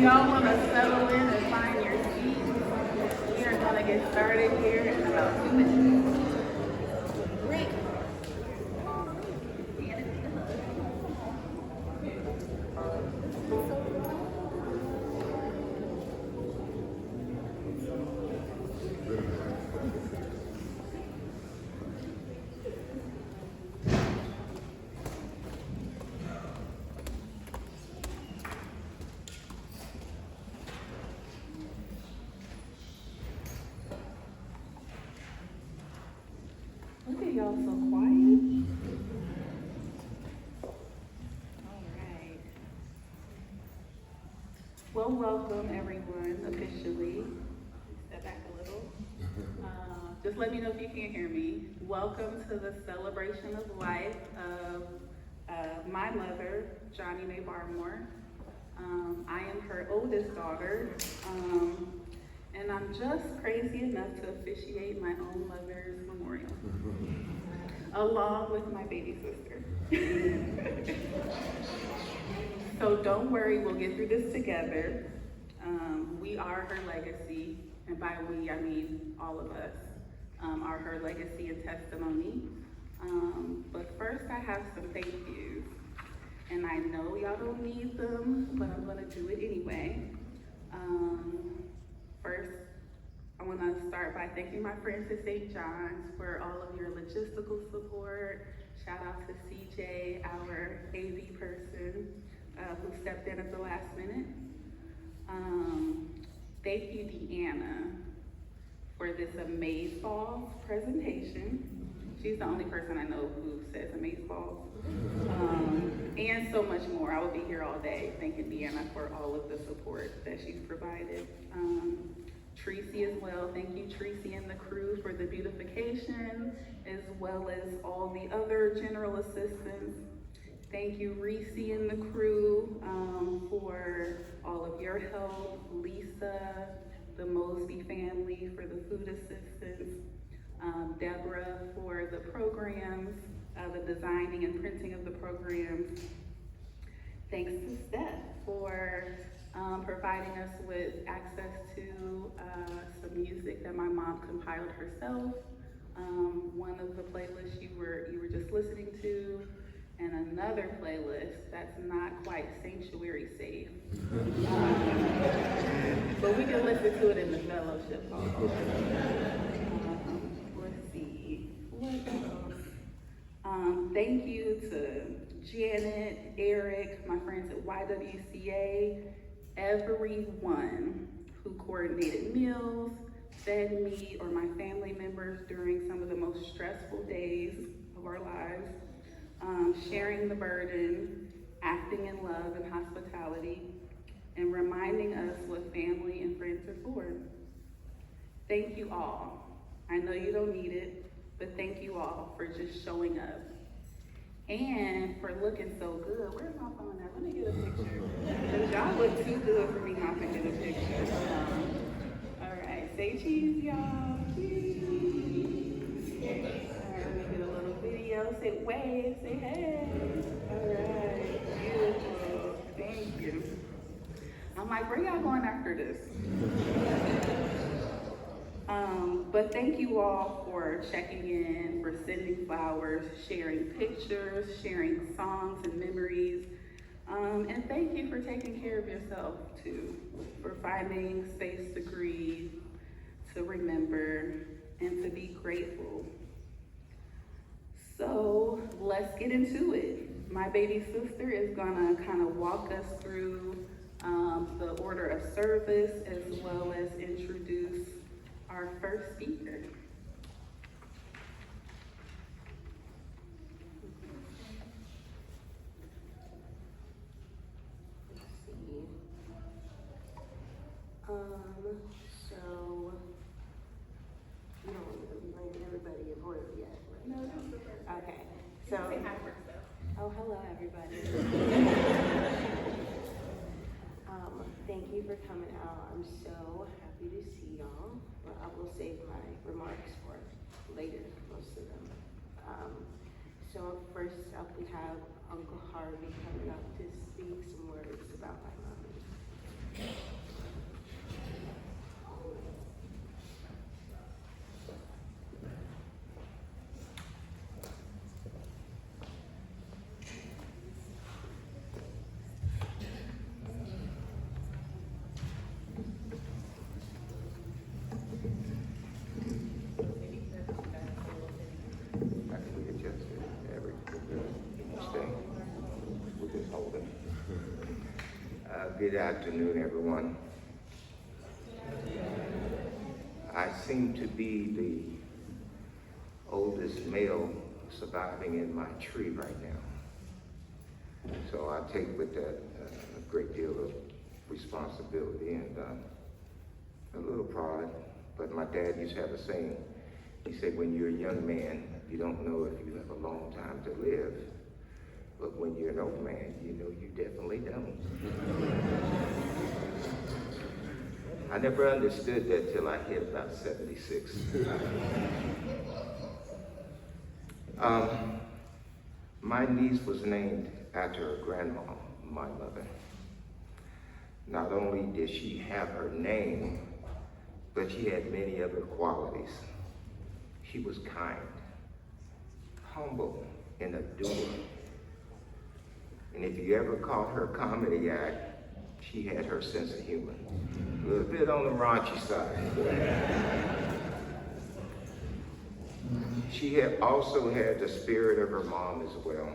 Y'all want to settle in and find your get started here in about 2 minutes. Great. Look at y'all so quiet. All right. Well, welcome everyone officially. Step back a little. Just let me know if you can't hear me. Welcome to the celebration of life of my mother, Johnnie Mae Barmore. I am her oldest daughter, and I'm just crazy enough to officiate my own mother's memorial, along with my baby sister. So don't worry, we'll get through this together. We are her legacy, and by we, I mean all of us are her legacy and testimony. But first, I have some thank yous. And I know y'all don't need them, but I'm gonna do it anyway. First, I wanna start by thanking my friends at St. John's for all of your logistical support. Shout out to CJ, our AV person, who stepped in at the last minute. Thank you, Deanna, for this Amazeballs presentation. She's the only person I know who says Amazeballs. And so much more. I will be here all day thanking Deanna for all of the support that she's provided. Tracy as well. Thank you, Tracy and the crew, for the beautification, as well as all the other general assistants. Thank you, Reese and the crew, for all of your help. Lisa, the Mosby family for the food assistance. Deborah for the programs, the designing and printing of the programs. Thanks to Steph for providing us with access to some music that my mom compiled herself. One of the playlists you were just listening to, and another playlist that's not quite sanctuary safe. But we can listen to it in the fellowship hall. Let's see, what else? Thank you to Janet, Eric, my friends at YWCA, everyone who coordinated meals, fed me or my family members during some of the most stressful days of our lives, sharing the burden, acting in love and hospitality, and reminding us what family and friends are for. Thank you all. I know you don't need it, but thank you all for just showing up. And for looking so good. Where's my phone at? Let me get a picture. Because y'all look too good for me not to get a picture. All right, say cheese, y'all. Cheese. All right, let me get a little video. Say wave, say hey. All right, beautiful. Thank you. I'm like, where y'all going after this? But thank you all for checking in, for sending flowers, sharing pictures, sharing songs and memories. And thank you for taking care of yourself too, for finding space to grieve, to remember, and to be grateful. So let's get into it. My baby sister is gonna kind of walk us through the order of service, as well as introduce our first speaker. Let's see. So you don't want to bring everybody in order yet, right? No, no. Okay. So oh, hello everybody. Thank you for coming out. I'm so happy to see y'all. But I will save my remarks for later, most of them. So first up we have Uncle Harvey coming up to speak some words about my mommy. Good afternoon, everyone. I seem to be the oldest male surviving in my tree right now. So I take with that a great deal of responsibility and a little pride. But my dad used to have a saying. He said, when you're a young man, you don't know if you have a long time to live. But when you're an old man, you know you definitely don't. I never understood that till I hit about 76. My niece was named after her grandma, my mother. Not only did she have her name, but she had many other qualities. She was kind, humble, and adoring. And if you ever caught her comedy act, she had her sense of humor. A little bit on the raunchy side. She had also had the spirit of her mom as well.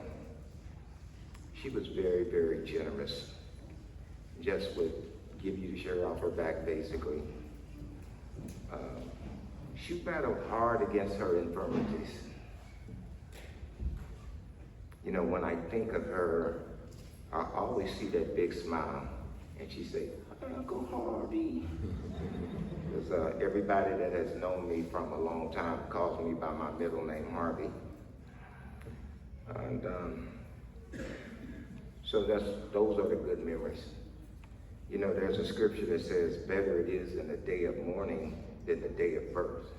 She was very, very generous. Just would give you the shirt off her back, basically. She battled hard against her infirmities. You know, when I think of her, I always see that big smile. And she said, Uncle Harvey. Because everybody that has known me from a long time calls me by my middle name, Harvey. And so those are the good memories. You know, there's a scripture that says, better it is in the day of mourning than the day of birth.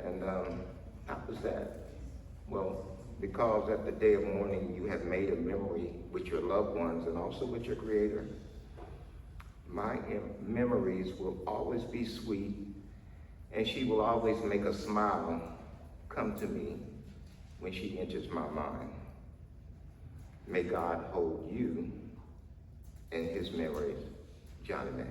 And how was that? Well, because at the day of mourning, you have made a memory with your loved ones and also with your Creator. My memories will always be sweet, and she will always make a smile come to me when she enters my mind. May God hold you in his memories. Johnnie Mae.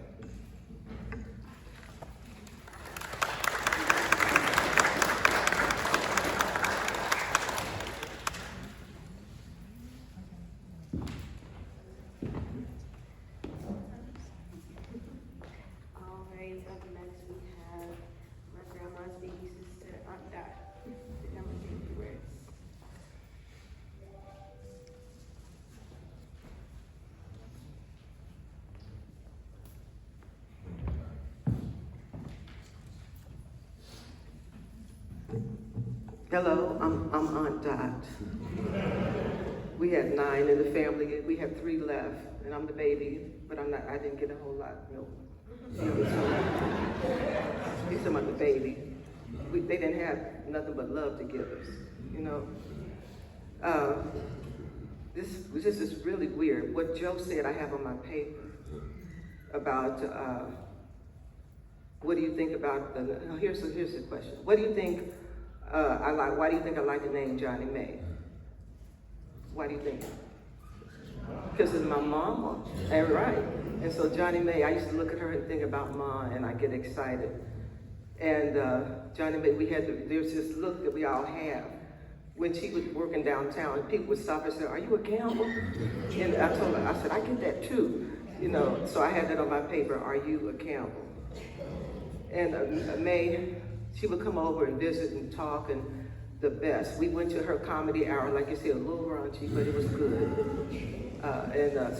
Hello, I'm Aunt Dot. We had 9 in the family. We have 3 left, and I'm the baby, but I didn't get a whole lot of milk. He's talking about the baby. They didn't have nothing but love to give us, you know. This is really weird. What Joe said I have on my paper about what do you think about here's the question. What do you think why do you think I like the name Johnnie Mae? Why do you think? Because it's my mama, right? And so Johnnie Mae, I used to look at her and think about Ma, and I get excited. And Johnnie Mae, there's this look that we all have. When she was working downtown, people would stop and say, "Are you a Campbell?" And I told her, I said, "I get that too," you know. So I had that on my paper. Are you a Campbell? And Mae, she would come over and visit and talk, and the best. We went to her comedy hour, like you said, a little raunchy, but it was good.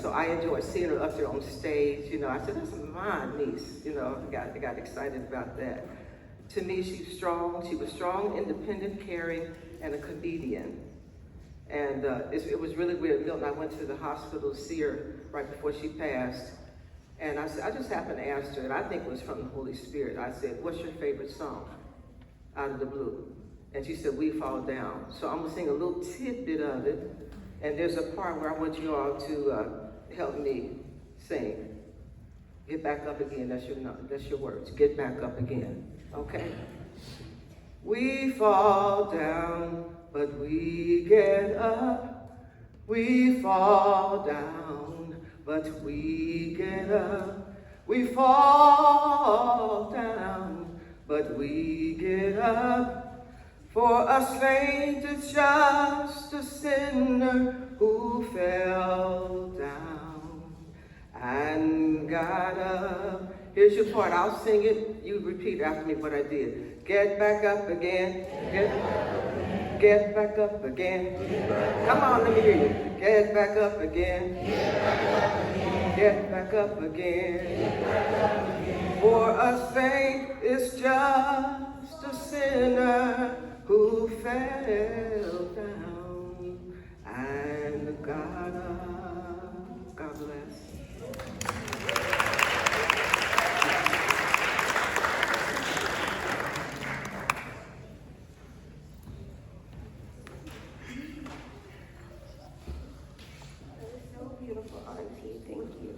So I enjoyed seeing her up there on stage. You know, I said, that's my niece. You know, I got excited about that. To me, she's strong. She was strong, independent, caring, and a comedian. And it was really weird. Milton, I went to the hospital to see her right before she passed. And I just happened to ask her, and I think it was from the Holy Spirit. I said, what's your favorite song? Out of the blue. And she said, We Fall Down. So I'm gonna sing a little tidbit of it. And there's a part where I want you all to help me sing. Get back up again, that's your words. Get back up again, okay? We fall down, but we get up. We fall down, but we get up. We fall down, but we get up. For a saint is just a sinner who fell down. and got up. Here's your part. I'll sing it. You repeat after me what I did. Get back up again. Get back up again. Come on, let me hear you. Get back up again. Get back up again. For a saint is just a sinner who fell down and got up. God bless. Beautiful auntie, thank you.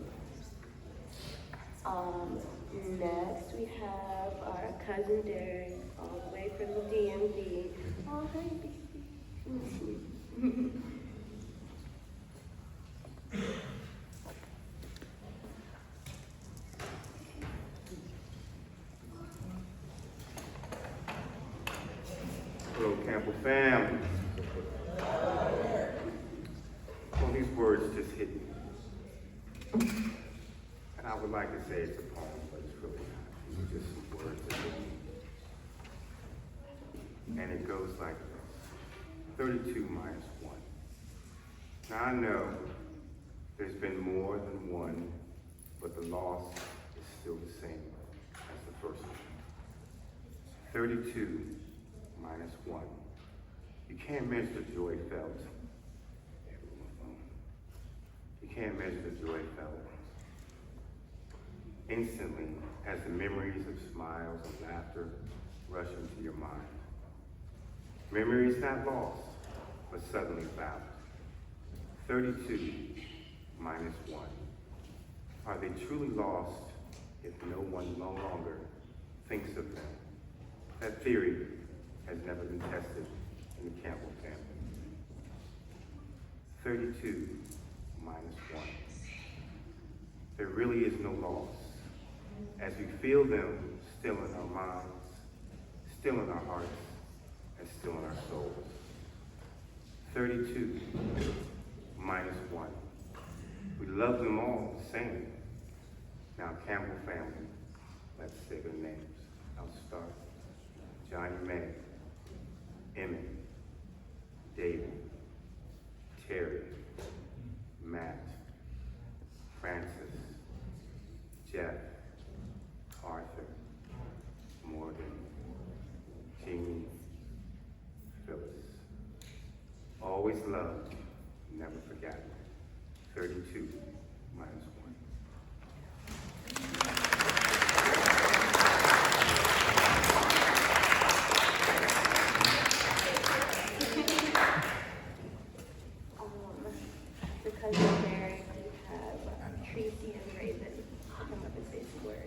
Next we have our cousin Derek, all the way from the DMV. Oh, hey, baby. Hello, Campbell fam. Well, these words just hit me. And I would like to say it's a poem, but it's really not. These are just some words that hit me. And it goes like this. 32 minus 1. Now I know there's been more than one, but the loss is still the same as the first one. 32 minus 1. You can't measure the joy felt. You can't measure the joy felt. Instantly, as the memories of smiles and laughter rush into your mind. Memories not lost, but suddenly found. 32 minus 1. Are they truly lost if no one no longer thinks of them? That theory has never been tested in the Campbell family. 32 minus 1. There really is no loss, as we feel them still in our minds, still in our hearts, and still in our souls. 32 minus 1. We love them all the same. Now, Campbell family, let's say their names. I'll start. Johnnie Mae, Emmett, David, Terry, Matt, Francis, Jeff, Arthur, Morgan, Jeannie, Phyllis. Always loved, never forgotten. 32 minus 1. The cousin Derek, we have Tracy and Raven come up and say some words.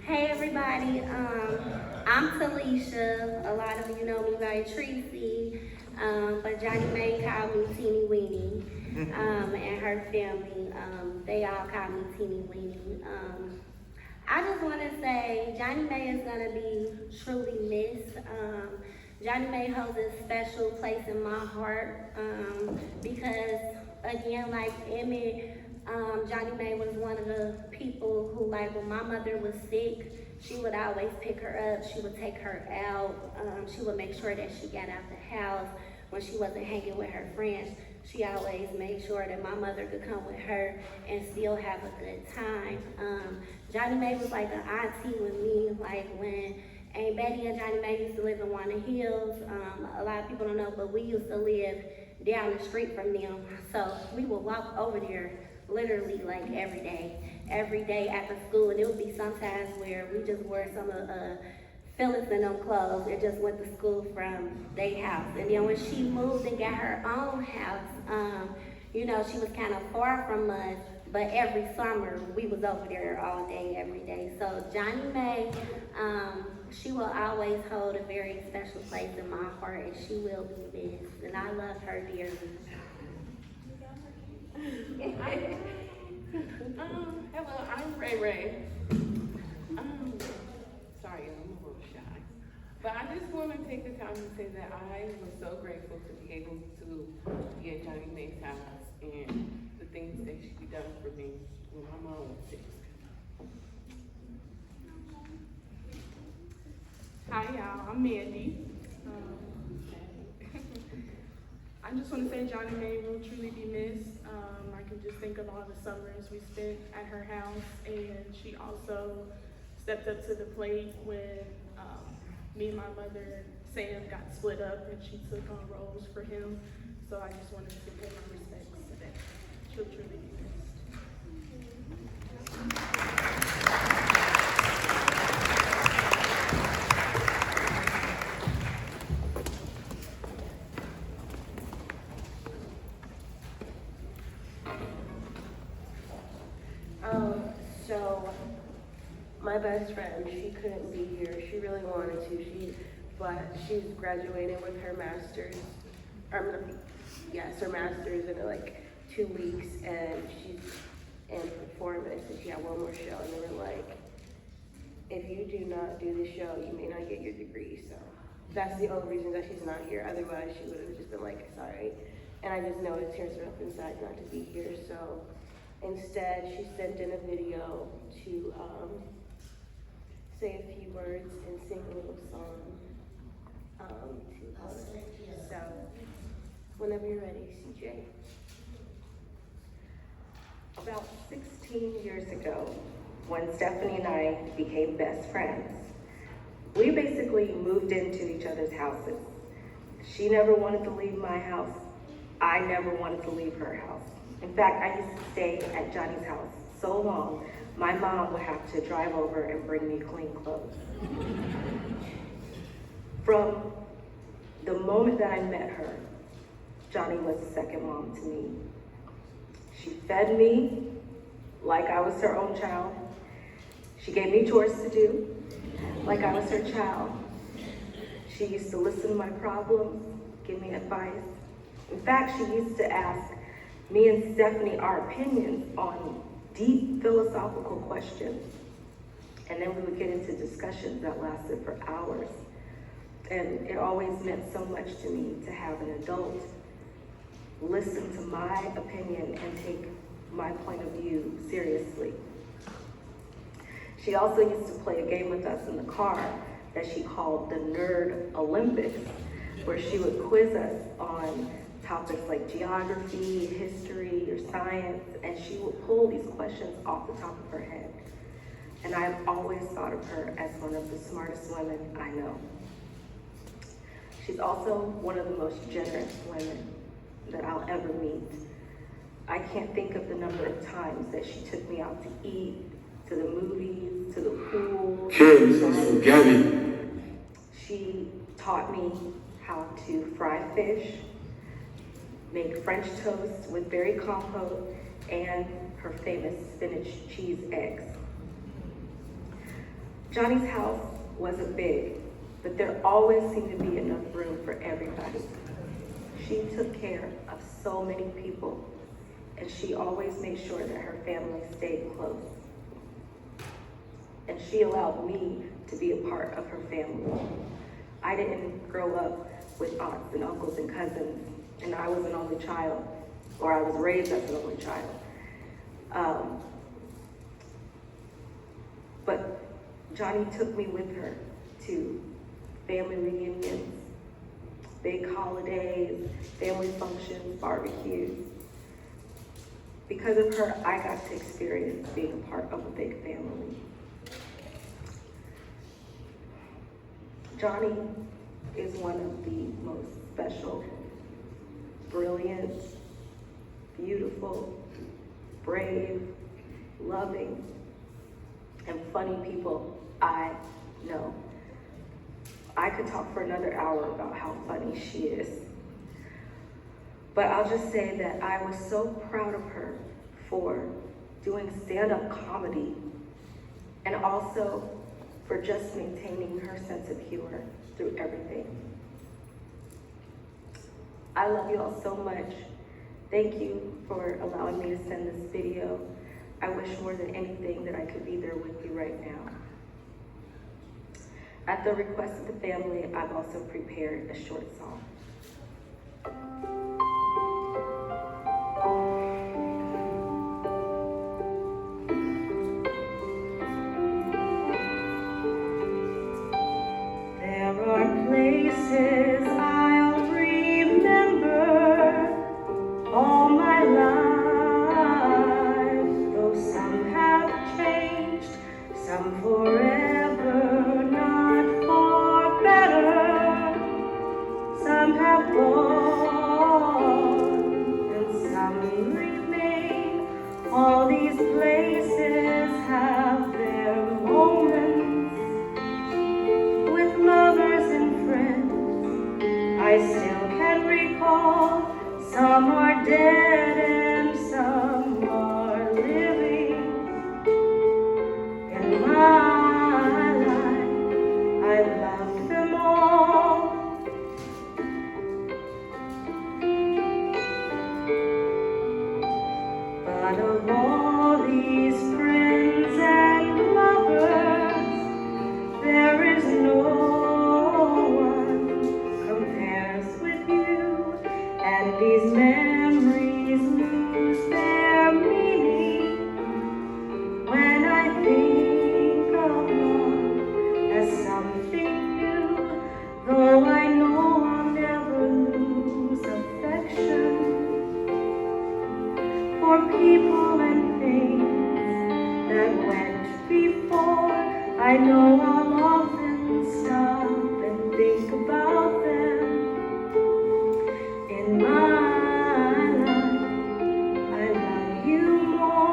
Hey everybody, I'm Talisha. A lot of you know me by Tracy, but Johnnie Mae called me Teeny Weenie, and her family, they all call me Teeny Weenie. I just want to say Johnnie Mae is going to be truly missed. Johnnie Mae holds a special place in my heart because, again, like Emmett, Johnnie Mae was one of the people who, like, when my mother was sick, she would always pick her up. She would take her out. She would make sure that she got out the house. When she wasn't hanging with her friends, she always made sure that my mother could come with her and still have a good time. Johnnie Mae was like an auntie with me, like when Aunt Betty and Johnnie Mae used to live in Walnut Hills. A lot of people don't know, but we used to live down the street from them. So we would walk over there literally like every day after school. And it would be sometimes where we just wore some of Phyllis and them clothes and just went to school from their house. And then when she moved and got her own house, you know, she was kind of far from us, but every summer we was over there all day, every day. So Johnnie Mae, She will always hold a very special place in my heart, and she will be missed. And I love her dearly. Hello, I'm Ray Ray. Sorry, I'm a little shy. But I just want to take the time to say that I was so grateful to be able to be at Johnnie Mae's house and the things that she done for me when my mom was sick. Hi y'all, I'm Mandy. I just want to say Johnnie Mae will truly be missed. I can just think of all the summers we spent at her house, and she also stepped up to the plate when me and my mother, Sam, got split up, and she took on roles for him. So I just wanted to pay my respects to that. She'll truly be So my best friend, she couldn't be here. She really wanted to. But she's graduating with her master's. Her master's in like 2 weeks, and she's in performance, and she had one more show, and they were like, if you do not do the show, you may not get your degree. So that's the only reason that she's not here. Otherwise, she would have just been like, sorry. And I just know it tears her up inside not to be here. So instead, she sent in a video to say a few words and sing a little song to her. So whenever you're ready, CJ. About 16 years ago, when Stephanie and I became best friends, we basically moved into each other's houses. She never wanted to leave my house. I never wanted to leave her house. In fact, I used to stay at Johnny's house so long, my mom would have to drive over and bring me clean clothes. From the moment that I met her, Johnnie was a second mom to me. She fed me like I was her own child. She gave me chores to do like I was her child. She used to listen to my problems, give me advice. In fact, she used to ask me and Stephanie our opinions on deep philosophical questions. And then we would get into discussions that lasted for hours. And it always meant so much to me to have an adult listen to my opinion and take my point of view seriously. She also used to play a game with us in the car that she called the Nerd Olympics, where she would quiz us on topics like geography, history, or science, and she would pull these questions off the top of her head. And I've always thought of her as one of the smartest women I know. She's also one of the most generous women that I'll ever meet. I can't think of the number of times that she took me out to eat, to the movies, to the pool. She taught me how to fry fish, make French toast with berry compote, and her famous spinach cheese eggs. Johnny's house wasn't big, but there always seemed to be enough room for everybody. She took care of so many people, and she always made sure that her family stayed close. And she allowed me to be a part of her family. I didn't grow up with aunts and uncles and cousins, and I was an only child, or I was raised as an only child. But Johnnie took me with her to family reunions, big holidays, family functions, barbecues. Because of her, I got to experience being a part of a big family. Johnnie is one of the most special, brilliant, beautiful, brave, loving, and funny people I know. I could talk for another hour about how funny she is. But I'll just say that I was so proud of her for doing stand-up comedy and also for just maintaining her sense of humor through everything. I love you all so much. Thank you for allowing me to send this video. I wish more than anything that I could be there with you right now. At the request of the family, I've also prepared a short song. There are places I'll remember all my life, though some have changed, some forever, not for better. Some have gone and some remain. All these places have their moments with lovers and friends. I still can recall. Some are dead and some are living. In my life, I've loved them all. But of all these friends and lovers, there is no one compares with you, and these memories lose their meaning when I think of love as something new. Though I know I'll never lose affection for people and things that went before. I know I'll often stop and think about them. In my life, I love you more.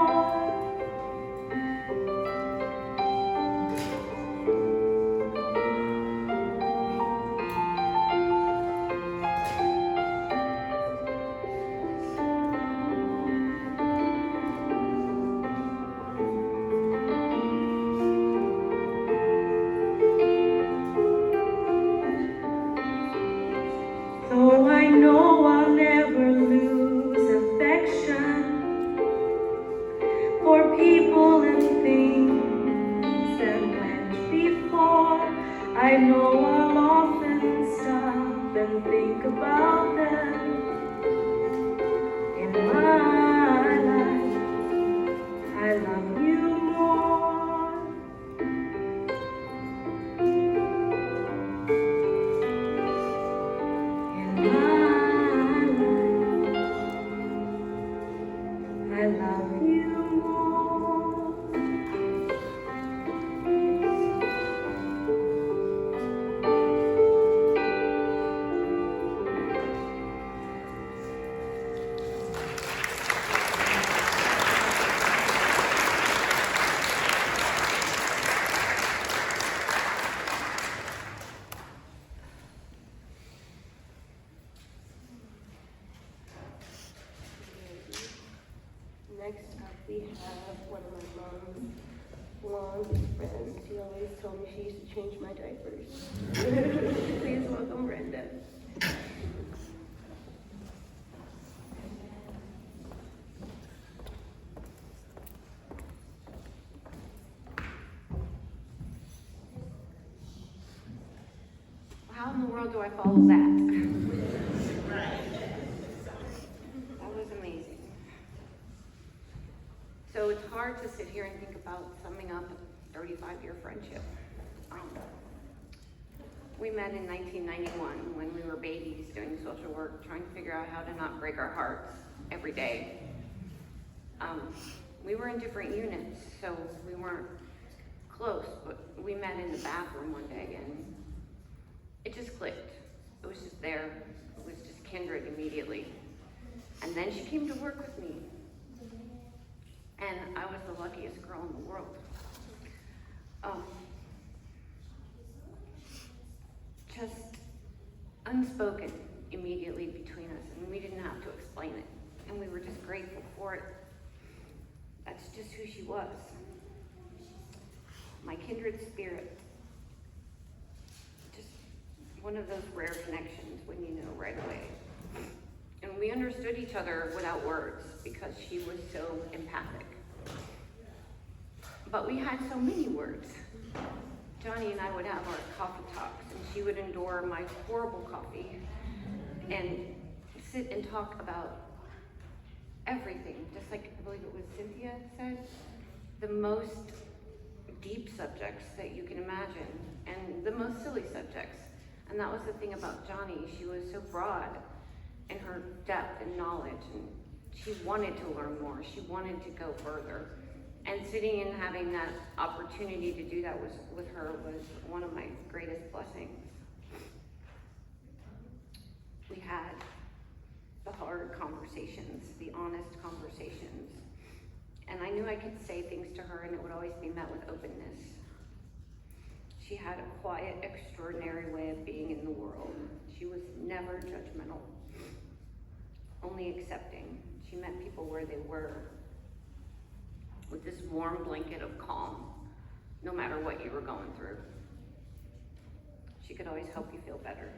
Though I know I'll never lose affection for people and things that went before, I know I'll often stop and think about them. In my life, I love you more. In my life, I love you more. Next up, we have one of my mom's longest friends. She always told me she used to change my diapers. Please welcome Brenda. How in the world do I follow that? That was amazing. So it's hard to sit here and think about summing up a 35-year friendship. We met in 1991 when we were babies doing social work, trying to figure out how to not break our hearts every day. We were in different units, so we weren't close, but we met in the bathroom one day and it just clicked. It was just there. It was just kindred immediately. And then she came to work with me. And I was the luckiest girl in the world. Just unspoken immediately between us, and we didn't have to explain it. And we were just grateful for it. That's just who she was. my kindred spirit. Just one of those rare connections when you know right away. And we understood each other without words because she was so empathic. But we had so many words. Johnnie and I would have our coffee talks, and she would endure my horrible coffee and sit and talk about everything, just like I believe it was Cynthia said, the most deep subjects that you can imagine, and the most silly subjects. And that was the thing about Johnnie. She was so broad in her depth and knowledge, and she wanted to learn more. She wanted to go further. And sitting and having that opportunity to do that with her was one of my greatest blessings. We had the hard conversations, the honest conversations. And I knew I could say things to her and it would always be met with openness. She had a quiet, extraordinary way of being in the world. She was never judgmental, only accepting. She met people where they were, with this warm blanket of calm, no matter what you were going through. She could always help you feel better.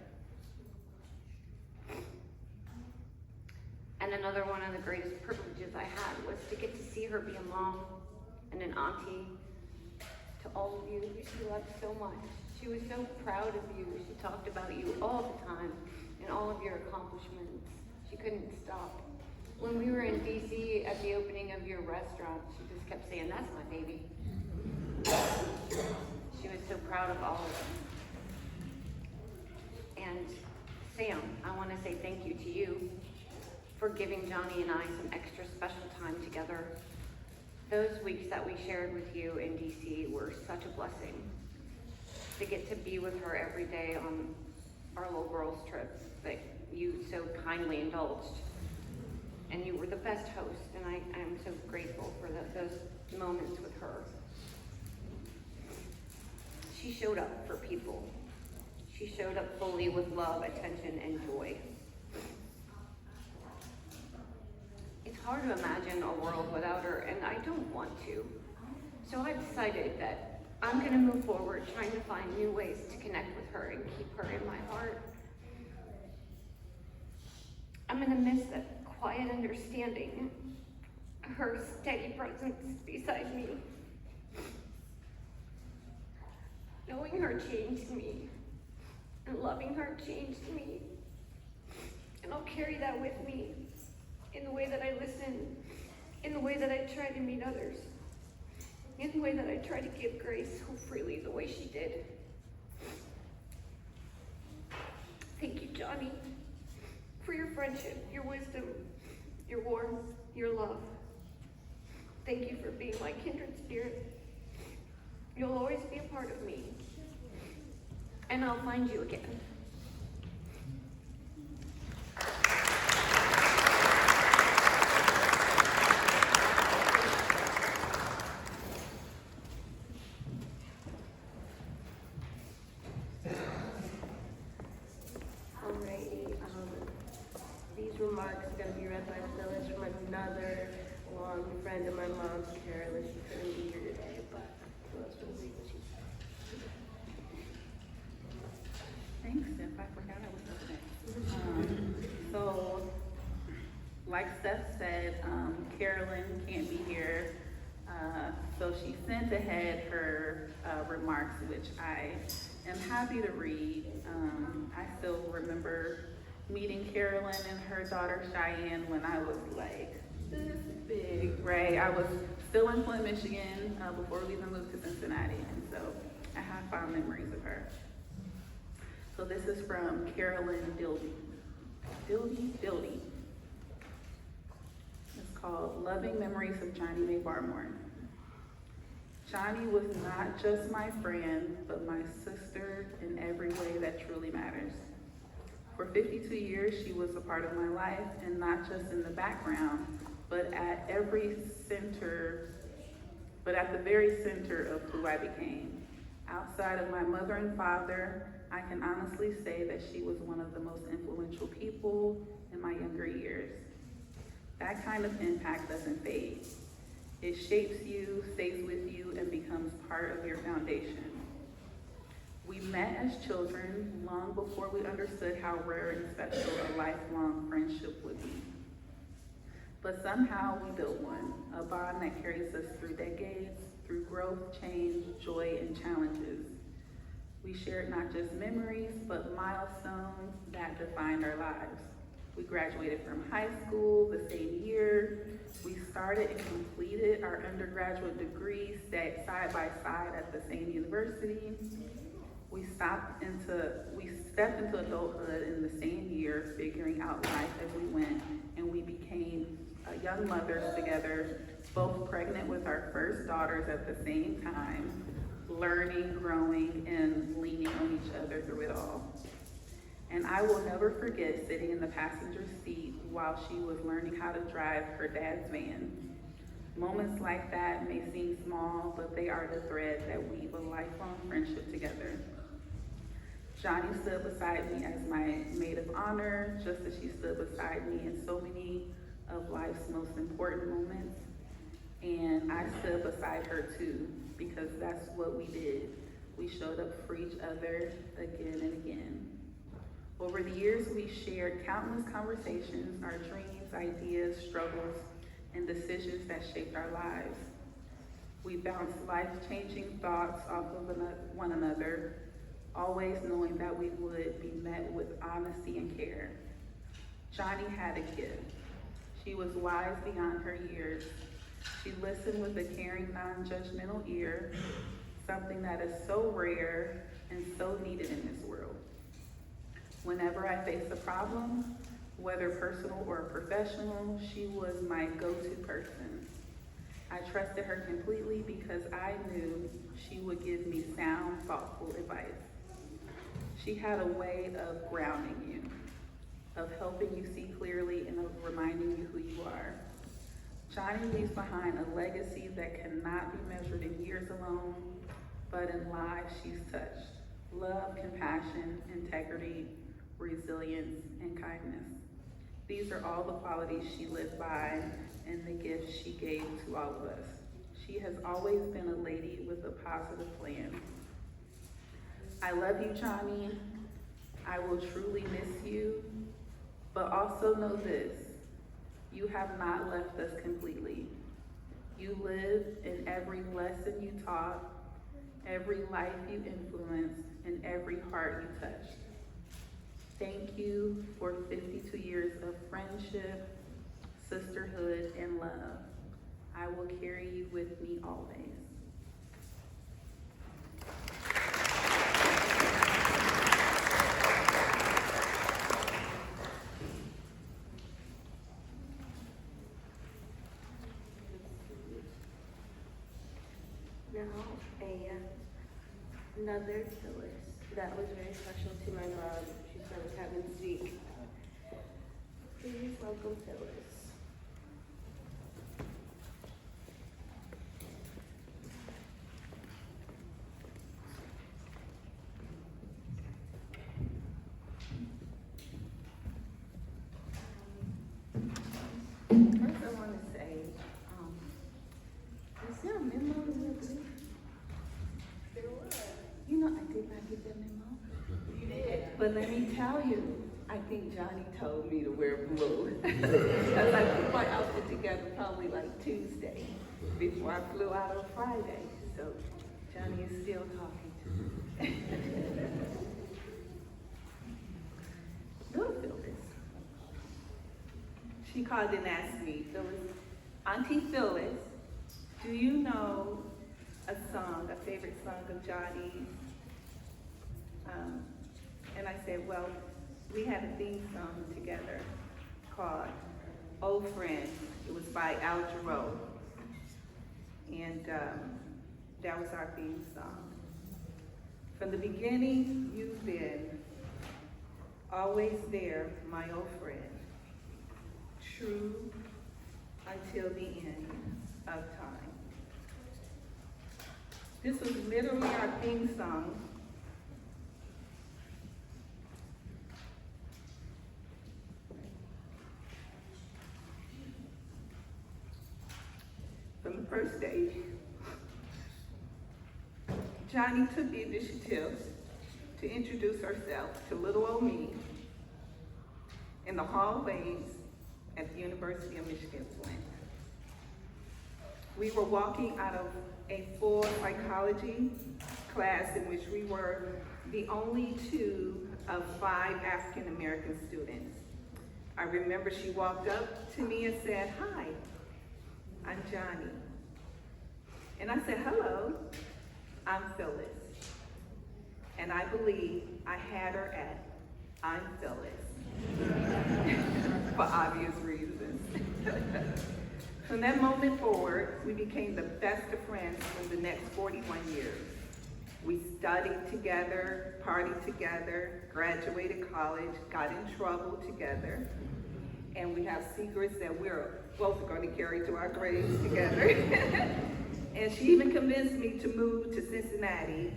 And another one of the greatest privileges I had was to get to see her be a mom and an auntie to all of you who she loved so much. She was so proud of you. She talked about you all the time and all of your accomplishments. She couldn't stop. When we were in DC at the opening of your restaurant, she just kept saying, "That's my baby." She was so proud of all of them. And Sam, I want to say thank you to you for giving Johnnie and I some extra special time together. Those weeks that we shared with you in DC were such a blessing. To get to be with her every day on our little girls' trip that you so kindly indulged. And you were the best host, and I am so grateful for those moments with her. She showed up for people. She showed up fully with love, attention, and joy. It's hard to imagine a world without her, and I don't want to. So I decided that I'm going to move forward, trying to find new ways to connect with her and keep her in my heart. I'm going to miss that quiet understanding, her steady presence beside me. Knowing her changed me, and loving her changed me. And I'll carry that with me in the way that I listen, in the way that I try to meet others, in the way that I try to give grace so freely the way she did. Thank you, Johnnie, for your friendship, your wisdom, your warmth, your love. Thank you for being my kindred spirit. You'll always be a part of me, and I'll find you again. Alrighty, these remarks are going to be read by Phyllis from another long friend of my mom's, Carolyn. She couldn't be here today, but Phyllis will read what she said. Thanks, Steph. I forgot I was up next. So, like Steph said, Carolyn can't be here. So she sent ahead her remarks, which I am happy to read. I still remember meeting Carolyn and her daughter Cheyenne when I was like this big, right? I was still in Flint, Michigan before we even moved to Cincinnati, and so I have fond memories of her. So this is from Carolyn Dildy. It's called Loving Memories of Johnnie Mae Barmore. Johnnie was not just my friend, but my sister in every way that truly matters. For 52 years, she was a part of my life, and not just in the background, but at the very center of who I became. Outside of my mother and father, I can honestly say that she was one of the most influential people in my younger years. That kind of impact doesn't fade. It shapes you, stays with you, and becomes part of your foundation. We met as children long before we understood how rare and special a lifelong friendship would be. But somehow we built one, a bond that carries us through decades, through growth, change, joy, and challenges. We shared not just memories, but milestones that defined our lives. We graduated from high school the same year. We started and completed our undergraduate degrees side by side at the same university. We stepped into adulthood in the same year, figuring out life as we went, and we became young mothers together, both pregnant with our first daughters at the same time, learning, growing, and leaning on each other through it all. And I will never forget sitting in the passenger seat while she was learning how to drive her dad's van. Moments like that may seem small, but they are the thread that weave a lifelong friendship together. Johnnie stood beside me as my maid of honor, just as she stood beside me in so many of life's most important moments. And I stood beside her too, because that's what we did. We showed up for each other again and again. Over the years, we shared countless conversations, our dreams, ideas, struggles, and decisions that shaped our lives. We bounced life-changing thoughts off of one another, always knowing that we would be met with honesty and care. Johnnie had a gift. She was wise beyond her years. She listened with a caring, non-judgmental ear, something that is so rare and so needed in this world. Whenever I faced a problem, whether personal or professional, she was my go-to person. I trusted her completely because I knew she would give me sound, thoughtful advice. She had a way of grounding you, of helping you see clearly and of reminding you who you are. Johnnie leaves behind a legacy that cannot be measured in years alone, but in lives she's touched. Love, compassion, integrity, resilience, and kindness. These are all the qualities she lived by and the gifts she gave to all of us. She has always been a lady with a positive plan. I love you, Johnnie. I will truly miss you, but also know this, you have not left us completely. You lived in every lesson you taught, every life you influenced, and every heart you touched. Thank you for 52 years of friendship, sisterhood, and love. I will carry you with me always. Now, another Phyllis that was very special to my mom. She's from Heaven Speak. Please welcome Phyllis. First, I want to say, is there a memo to me? There was. You know, I did not get that memo. You did. But let me tell you, I think Johnnie told me to wear blue. Because I put my outfit together probably like Tuesday before I flew out on Friday. So Johnnie is still talking to me. Little Phyllis. She called and asked me, Phyllis, Auntie Phyllis, do you know a song, a favorite song of Johnnie's? And I said, well, we had a theme song together called Old Friend. It was by Al Jarreau. And that was our theme song. From the beginning, you've been always there, my old friend. True until the end of time. This was literally our theme song. From the first day, Johnnie took the initiative to introduce herself to little old me in the hallways at the University of Michigan Flint. We were walking out of a full psychology class in which we were the only 2 of 5 African American students. I remember she walked up to me and said, "Hi, I'm Johnnie." And I said, "Hello, I'm Phyllis." And I believe I had her at, "I'm Phyllis," for obvious reasons. From that moment forward, we became the best of friends for the next 41 years. We studied together, partied together, graduated college, got in trouble together, and we have secrets that we're both going to carry to our graves together. And she even convinced me to move to Cincinnati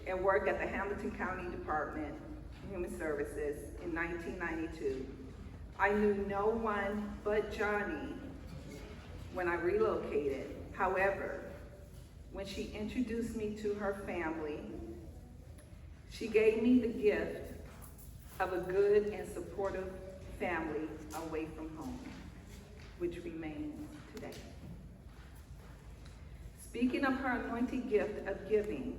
and work at the Hamilton County Department of Human Services in 1992. I knew no one but Johnnie when I relocated. However, when she introduced me to her family, she gave me the gift of a good and supportive family away from home, which remains today. Speaking of her anointed gift of giving,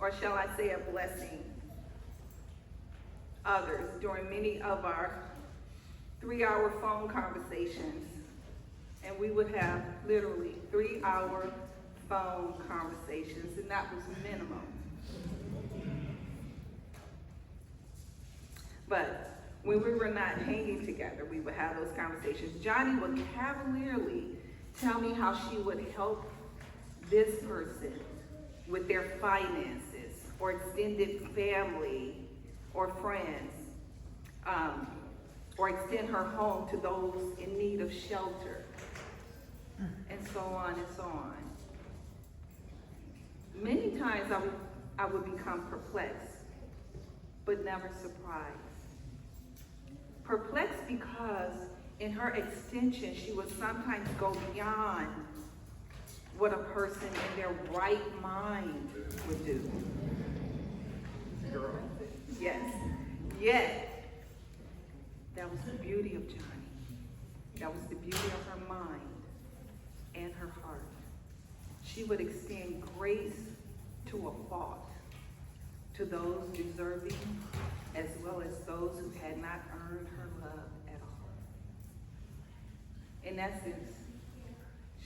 or shall I say a blessing, others during many of our 3-hour phone conversations, and we would have literally 3-hour phone conversations, and that was minimum. But when we were not hanging together, we would have those conversations. Johnnie would cavalierly tell me how she would help this person with their finances, or extended family or friends, or extend her home to those in need of shelter, and so on and so on. Many times I would become perplexed, but never surprised. Perplexed because in her extension, she would sometimes go beyond what a person in their right mind would do. Girl. Yes. Yet, that was the beauty of Johnnie. That was the beauty of her mind and her heart. She would extend grace to a fault, to those deserving, as well as those who had not earned her love at all. In essence,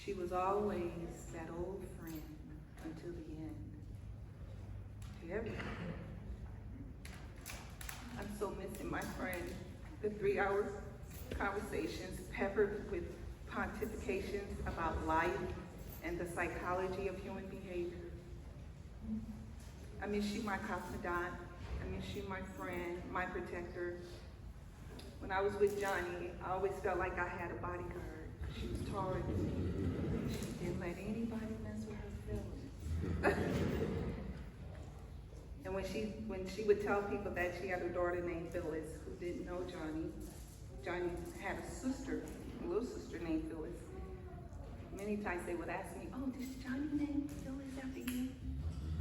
she was always that old friend until the end, to everyone. I'm so missing my friend. The 3-hour conversations peppered with pontifications about life and the psychology of human behavior. I miss you, my confidant. I miss you, my friend, my protector. When I was with Johnnie, I always felt like I had a bodyguard. She was taller than me. She didn't let anybody mess with her feelings. And when she would tell people that she had a daughter named Phyllis who didn't know Johnnie, Johnnie had a sister, a little sister named Phyllis. Many times they would ask me, "Oh, does Johnnie name Phyllis after you?"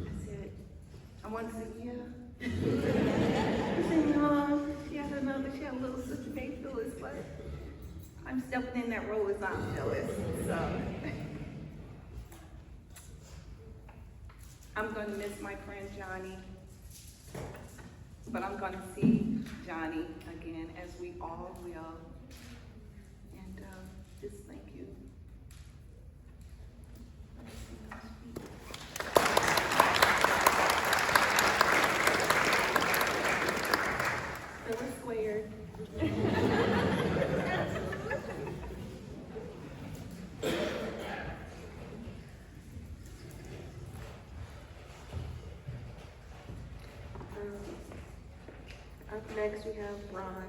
I said, I wanted to say, "Yeah." I said, "No, she had a little sister named Phyllis, but I'm stepping in that role as Aunt Phyllis." So I'm going to miss my friend Johnnie, but I'm going to see Johnnie again, as we all will. And just thank you. Phyllis squared. Up next, we have Ron.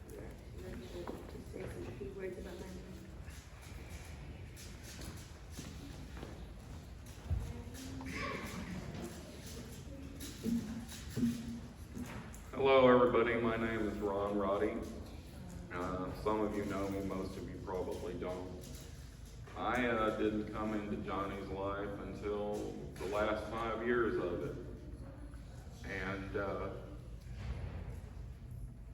To say some few words about my Hello, everybody. My name is Ron Roddy. Some of you know me, most of you probably don't. I didn't come into Johnny's life until the last 5 years of it. And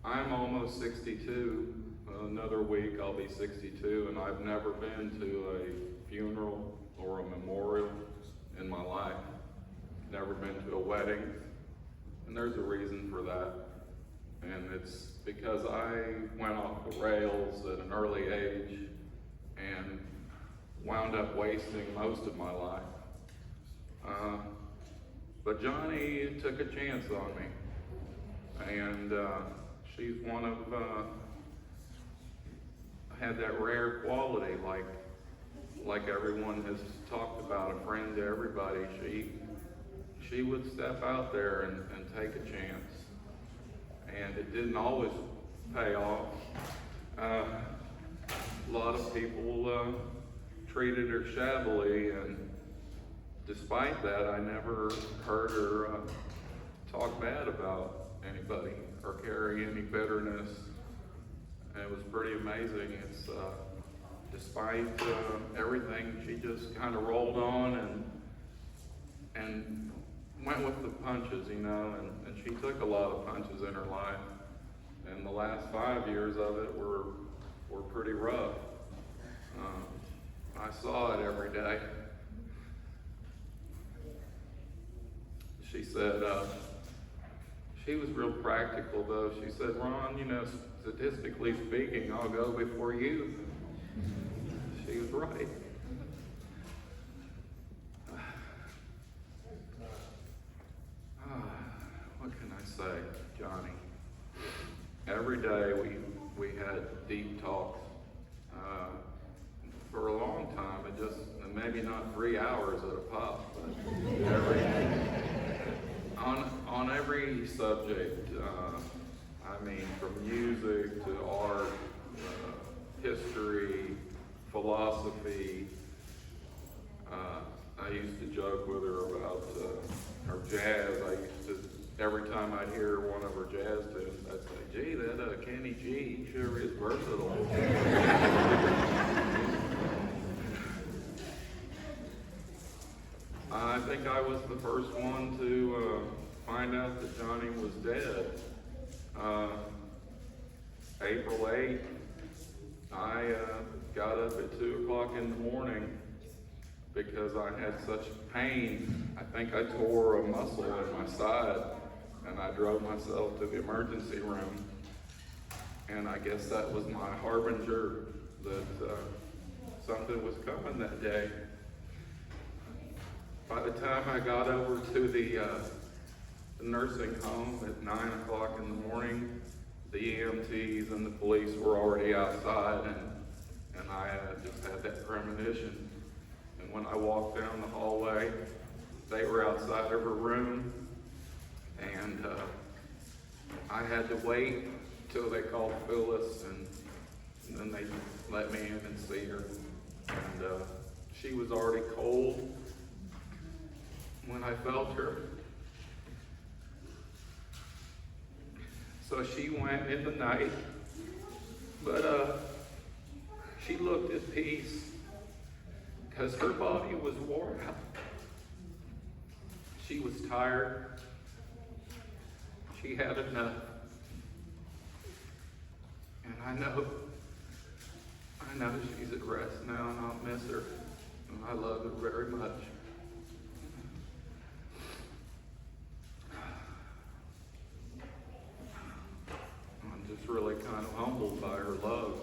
I'm almost 62. Another week I'll be 62, and I've never been to a funeral or a memorial in my life. Never been to a wedding, and there's a reason for that. And it's because I went off the rails at an early age and wound up wasting most of my life. But Johnnie took a chance on me, and she's one of, had that rare quality, like everyone has talked about, a friend to everybody. She would step out there and take a chance. And it didn't always pay off. A lot of people treated her shabbily, and despite that, I never heard her talk bad about anybody or carry any bitterness. And it was pretty amazing. It's despite everything, she just kind of rolled on and went with the punches, you know, and she took a lot of punches in her life. And the last 5 years of it were pretty rough. I saw it every day. She said, she was real practical though. She said, Ron, you know, statistically speaking, I'll go before you. She was right. What can I say, Johnnie? Every day we had deep talks. For a long time, it just, maybe not 3 hours at a pop, but on every subject. I mean, from music to art, history, philosophy. I used to joke with her about her jazz. I used to, every time I'd hear one of her jazz tunes, I'd say, gee, that Kenny G sure is versatile. I think I was the first one to find out that Johnnie was dead. April 8th, I got up at 2 o'clock in the morning because I had such pain. I think I tore a muscle in my side, and I drove myself to the emergency room. And I guess that was my harbinger that something was coming that day. By the time I got over to the nursing home at 9 o'clock in the morning, the EMTs and the police were already outside, and I just had that premonition. And when I walked down the hallway, they were outside of her room, and I had to wait till they called Phyllis, and then they let me in and see her. And she was already cold when I felt her. So she went in the night, but she looked at peace because her body was worn out. She was tired. She had enough. And I know she's at rest now, and I'll miss her. And I love her very much. I'm just really kind of humbled by her love.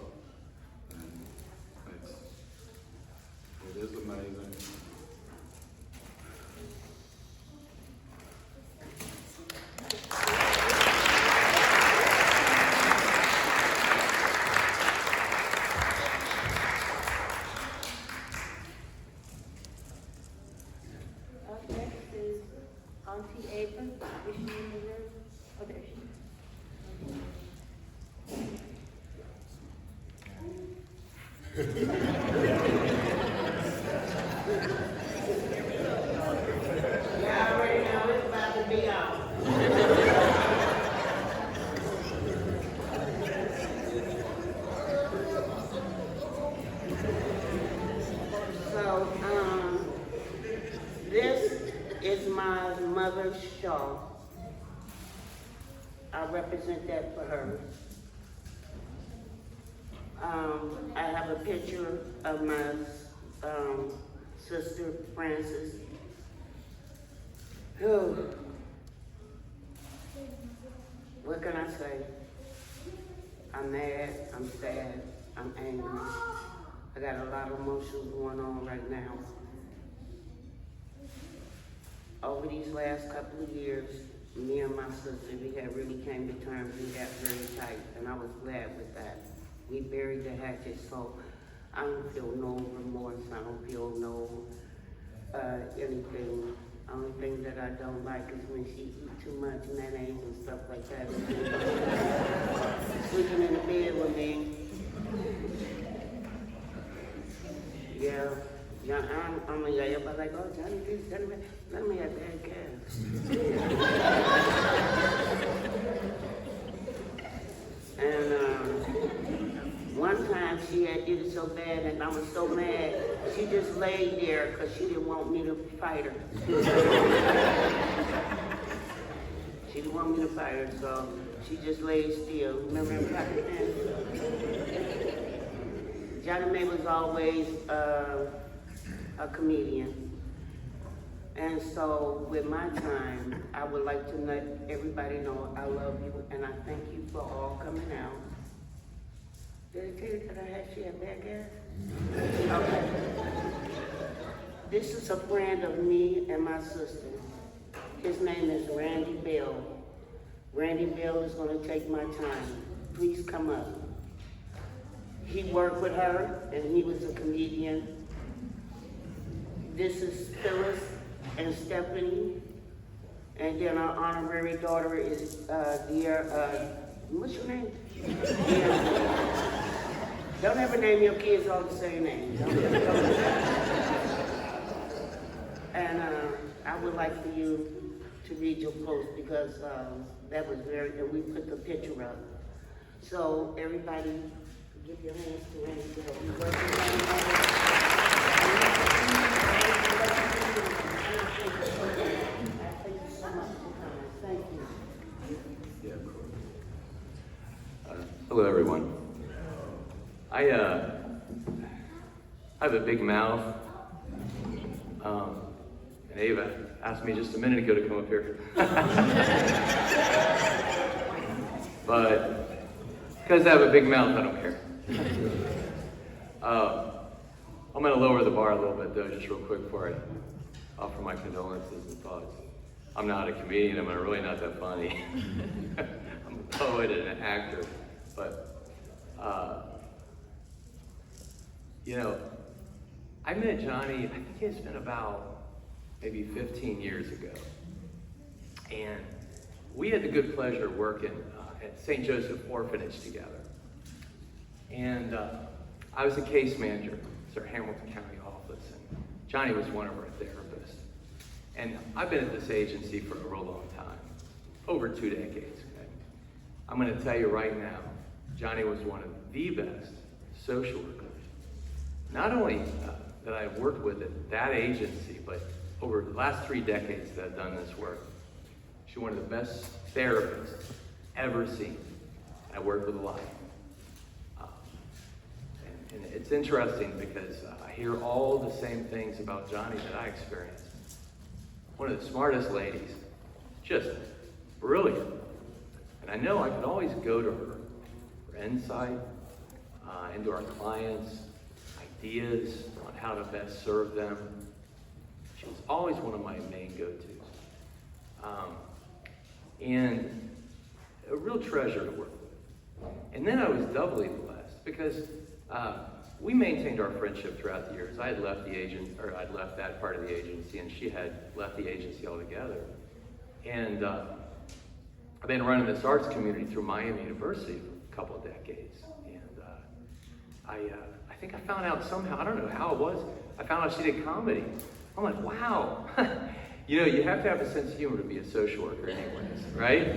And it is amazing. Up next is Auntie Ava. Is she in the room? Oh, there she is. Y'all already know it's about to be on. is my mother's shawl. I represent that for her. I have a picture of my sister Frances. Oh, what can I say? I'm mad, I'm sad, I'm angry. I got a lot of emotions going on right now. Over these last couple of years, me and my sister, we had really came to terms. We got very tight, and I was glad with that. We buried the hatchet, so I don't feel no remorse. I don't feel no anything. Only thing that I don't like is when she eats too much mayonnaise and stuff like that. Sleeping in the bed with me. Yeah. Yeah, I'm like, everybody like, oh, Johnny, this, Johnny, that. Let me have bad gas. And one time she had did it so bad and I was so mad, she just laid there because she didn't want me to fight her. She didn't want me to fight her, so she just laid still. Remember that? Johnnie Mae was always a comedian. And so with my time, I would like to let everybody know I love you and I thank you for all coming out. Did I tell you that she had bad gas? Okay. This is a friend of me and my sister. His name is Randy Bell. Randy Bell is gonna take my time. Please come up. He worked with her and he was a comedian. This is Phyllis and Stephanie, and then our honorary daughter is what's your name? Don't ever name your kids all the same name. And I would like for you to read your post because that was and we put the picture up. So everybody, give your hands to Randy. Hello, everyone. I have a big mouth. And Ava asked me just a minute ago to come up here. But because I have a big mouth, I don't care. I'm going to lower the bar a little bit, though, just real quick before I offer my condolences and thoughts. I'm not a comedian. I'm really not that funny. I'm a poet and an actor. But, I met Johnnie, I think it's been about maybe 15 years ago. And we had the good pleasure of working at St. Joseph Orphanage together. And I was a case manager at our Hamilton County office, and Johnnie was one of our therapists. And I've been at this agency for a real long time, over 2 decades. Okay? I'm going to tell you right now, Johnnie was one of the best social workers. Not only that I've worked with at that agency, but over the last 3 decades that I've done this work. She's one of the best therapists ever seen. I work with a lot. And it's interesting because I hear all the same things about Johnnie that I experienced. One of the smartest ladies, just brilliant. And I know I could always go to her for insight into our clients, ideas on how to best serve them. She was always one of my main go-tos. And a real treasure to work with. And then I was doubly blessed because we maintained our friendship throughout the years. I had left I'd left that part of the agency, and she had left the agency altogether. And I've been running this arts community through Miami University for a couple of decades. And I think I found out somehow, I don't know how it was, I found out she did comedy. I'm like, wow. You have to have a sense of humor to be a social worker anyways, right?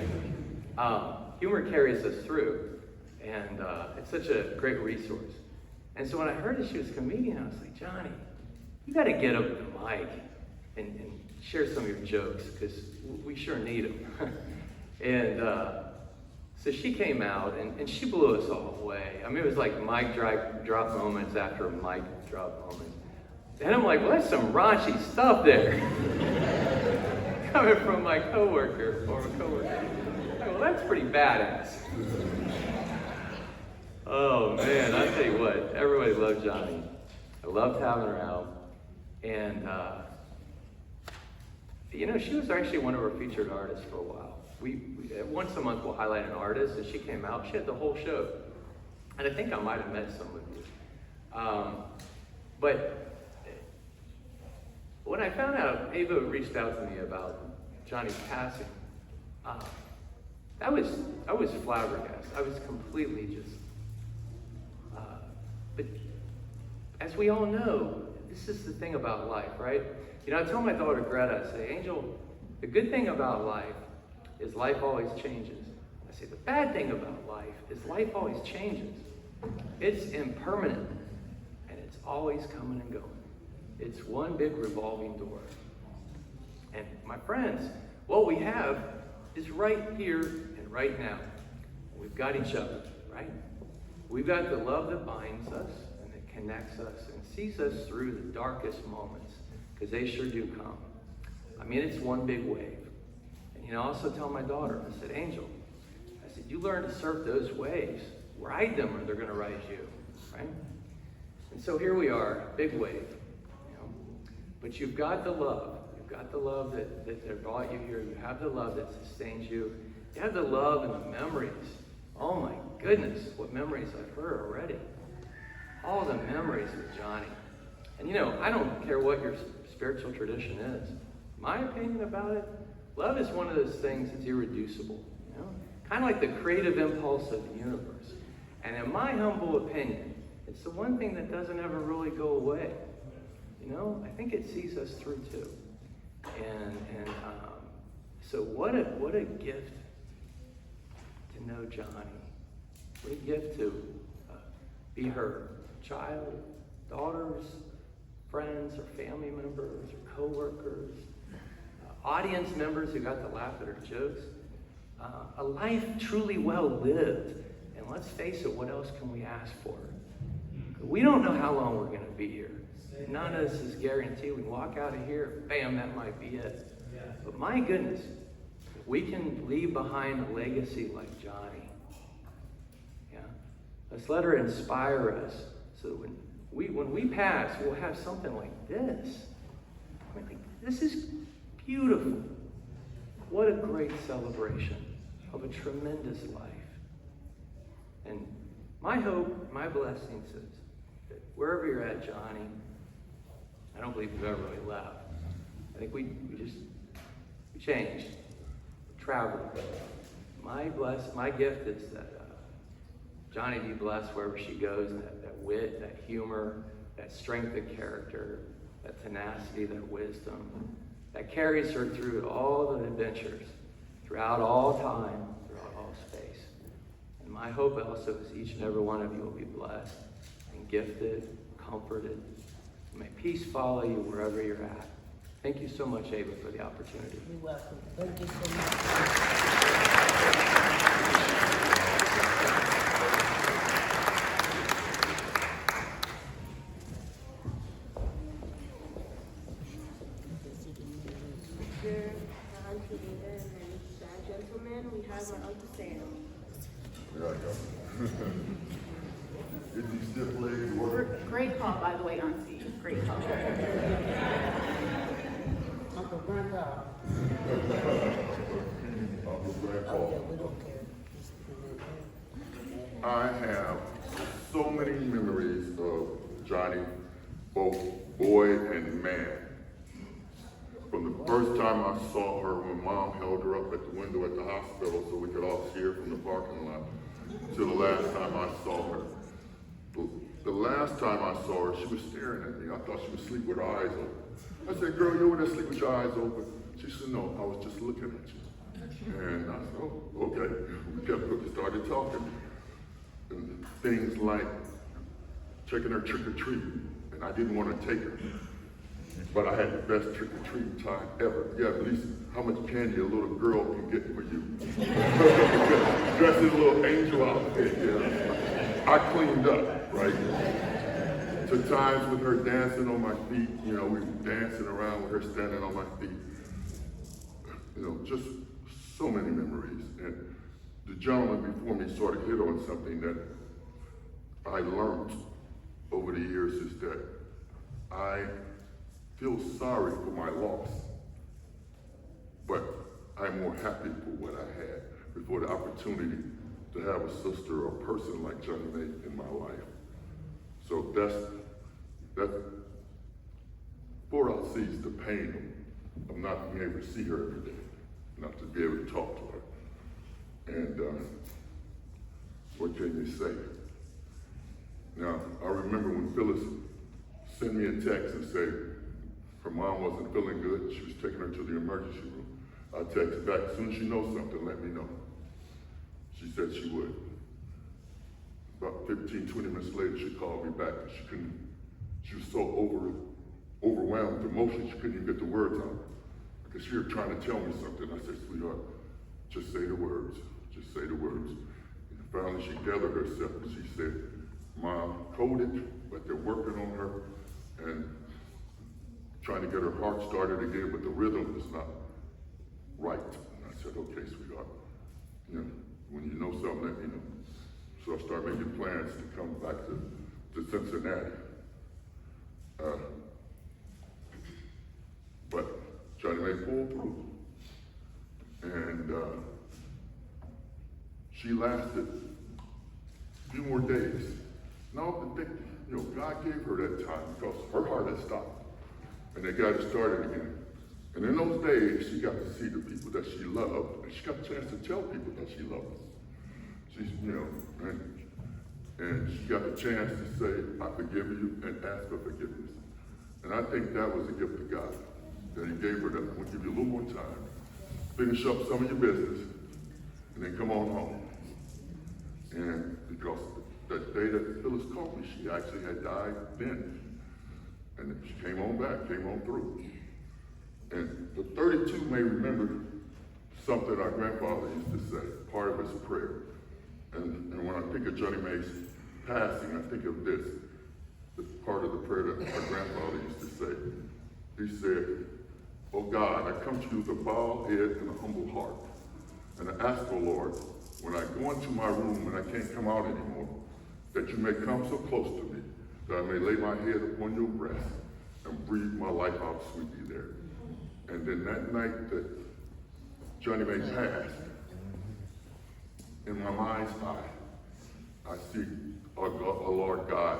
Humor carries us through, and it's such a great resource. And so when I heard that she was a comedian, I was like, Johnnie, you got to get up to the mic and share some of your jokes, because we sure need them. And so she came out, and she blew us all away. I mean, it was like mic drop moments after mic drop moments. And I'm like, well, that's some raunchy stuff there. Coming from my coworker, former coworker. Well, that's pretty badass. Oh man, I tell you what, everybody loved Johnnie. I loved having her out. And you know, she was actually one of our featured artists for a while. We once a month we'll highlight an artist, and she came out. She had the whole show, and I think I might have met some of you. But when I found out, Ava reached out to me about Johnnie's passing. I was flabbergasted. I was completely just. But as we all know, this is the thing about life, right? You know, I tell my daughter Greta, I say, Angel, the good thing about life is life always changes. I say, the bad thing about life is life always changes. It's impermanent, and it's always coming and going. It's one big revolving door. And my friends, what we have is right here and right now. We've got each other, right? We've got the love that binds us and that connects us and sees us through the darkest moments, because they sure do come. I mean, it's one big wave. And you know, I also tell my daughter, I said, Angel, I said, you learn to surf those waves. Ride them or they're going to ride you, right? And so here we are, big wave. You know? But you've got the love. You've got the love that brought you here. You have the love that sustains you. You have the love and the memories. Oh my goodness, what memories I've heard already. All the memories with Johnnie. And you know, I don't care what your spiritual tradition is. My opinion about it, love is one of those things that's irreducible. You know? Kind of like the creative impulse of the universe. And in my humble opinion, it's the one thing that doesn't ever really go away. You know, I think it sees us through too. And so what a gift to know Johnnie. What a gift to be her child, daughters, friends, or family members, or co-workers, audience members who got to laugh at her jokes. A life truly well lived. And let's face it, what else can we ask for? We don't know how long we're going to be here. None of us is guaranteed. We walk out of here, bam, that might be it. But my goodness, we can leave behind a legacy like Johnnie. Yeah, let's let her inspire us, so that when we pass, we'll have something like this. I mean, this is beautiful. What a great celebration of a tremendous life. And my hope, my blessing is that wherever you're at, Johnnie, I don't believe you've ever really left. I think we changed, traveled. My gift is that Johnnie be blessed wherever she goes, that wit, that humor, that strength of character, that tenacity, that wisdom, that carries her through all the adventures, throughout all time, throughout all space. And my hope also is each and every one of you will be blessed and gifted, comforted. May peace follow you wherever you're at. Thank you so much, Ava, for the opportunity. You're welcome. Thank you so much. Auntie Ava, and then that gentleman, we have our Uncle Sam. There I go. Did you stiff legs work? Great call, by the way, Auntie. Great call. Uncle Grandpa. Uncle Grandpa. Oh, yeah, we don't care. I have so many memories of Johnnie, both boy and man. From the first time I saw her when Mom held her up at the window at the hospital so we could all see her from the parking lot, to the last time I saw her. The last time I saw her, she was staring at me. I thought she was asleep with her eyes open. I said, girl, you over there asleep with your eyes open? She said, no, I was just looking at you. And I said, oh, okay. We started talking. And things like taking her trick-or-treating, and I didn't want to take her. But I had the best trick-or-treat time ever. Yeah, at least how much candy a little girl can get for you. Dressed in a little angel outfit, yeah. I cleaned up, right? To times with her dancing on my feet, you know, we were dancing around with her standing on my feet. You know, just so many memories. And the gentleman before me sort of hit on something that I learned over the years is that I feel sorry for my loss, but I'm more happy for what I had before the opportunity to have a sister or a person like Johnnie Mae in my life. So that far outsees the pain of not being able to see her every day, not to be able to talk to her. And what can you say? Now, I remember when Phyllis sent me a text and said her mom wasn't feeling good, she was taking her to the emergency room. I texted back, as soon as she knows something, let me know. She said she would. About 15, 20 minutes later, she called me back. She was so overwhelmed with emotion, she couldn't even get the words out. Because she was trying to tell me something. I said, sweetheart, just say the words. Just say the words. And finally, she gathered herself and she said, Mom coded, but they're working on her and trying to get her heart started again, but the rhythm is not right. And I said, okay, sweetheart, you know, when you know something, let me know. So I started making plans to come back to Cincinnati. But Johnnie Mae pulled through. And she lasted a few more days. Now I think, you know, God gave her that time because her heart had stopped. And they got it started again. And in those days, she got to see the people that she loved, and she got a chance to tell people that she loved them. She's, you know, and she got the chance to say, I forgive you, and ask for forgiveness. And I think that was a gift of God, that he gave her that. I'm gonna give you a little more time. Finish up some of your business, and then come on home. And because that day that Phyllis called me, she actually had died then. And she came on back, came on through. And the 32 may remember something our grandfather used to say, part of his prayer. And when I think of Johnnie Mae's passing, I think of this, the part of the prayer that our grandfather used to say. He said, oh God, I come to you with a bowed head and a humble heart. And I ask, oh Lord, when I go into my room and I can't come out anymore, that you may come so close to me, that I may lay my head upon your breast and breathe my life out sweetly there. And then that night that Johnnie Mae passed, in my mind's eye, I see our Lord God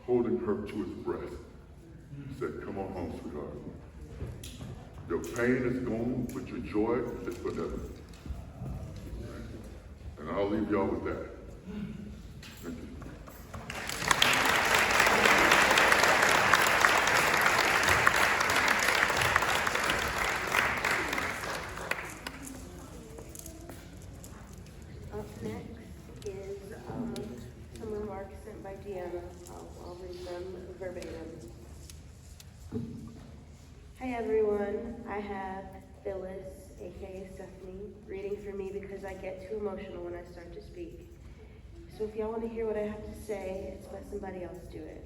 holding her to his breast. He said, come on home, sweetheart. Your pain is gone, but your joy is forever. And I'll leave y'all with that. Thank you. Up next is some remarks sent by Deanna. I'll read them verbatim. Hi everyone, I have Phyllis, aka Stephanie, reading for me because I get too emotional when I start to speak. So if y'all want to hear what I have to say, it's let somebody else do it.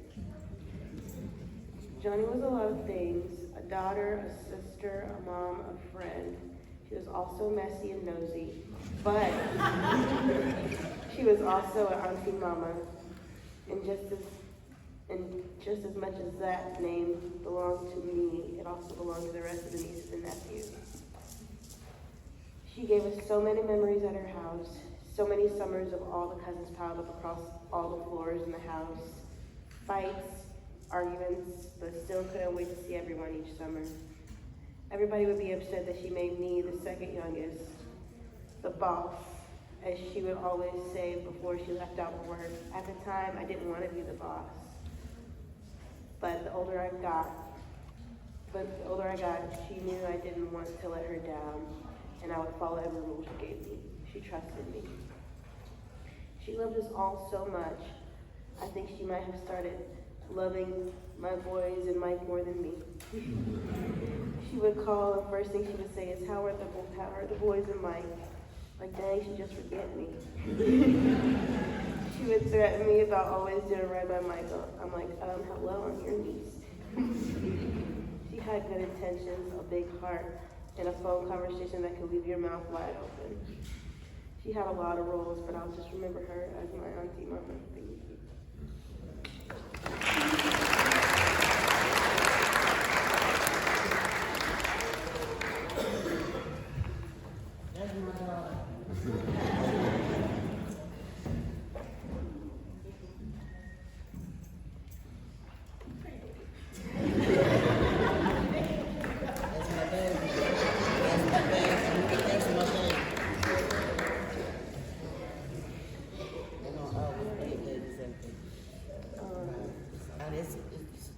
Johnnie was a lot of things: a daughter, a sister, a mom, a friend. She was also messy and nosy, but she was also an auntie mama. And just as much as that name belonged to me, it also belonged to the rest of the nieces and nephews. She gave us so many memories at her house, so many summers of all the cousins piled up across all the floors in the house, fights, arguments, but still couldn't wait to see everyone each summer. Everybody would be upset that she made me, the second youngest, the boss, as she would always say before she left out for work. At the time, I didn't want to be the boss. But the older I got, she knew I didn't want to let her down, and I would follow every rule she gave me. She trusted me. She loved us all so much, I think she might have started loving my boys and Mike more than me. She would call, and first thing she would say is, how are the boys and Mike? Like, dang, she just forget me. She would threaten me about always doing right by Michael. I'm like, hello, I'm your niece. She had good intentions, a big heart, and a phone conversation that could leave your mouth wide open. She had a lot of roles, but I'll just remember her as my auntie mama. Thank you. That's my daughter. That's my baby. That's my baby. That's my baby. They don't always be babies and things. And it's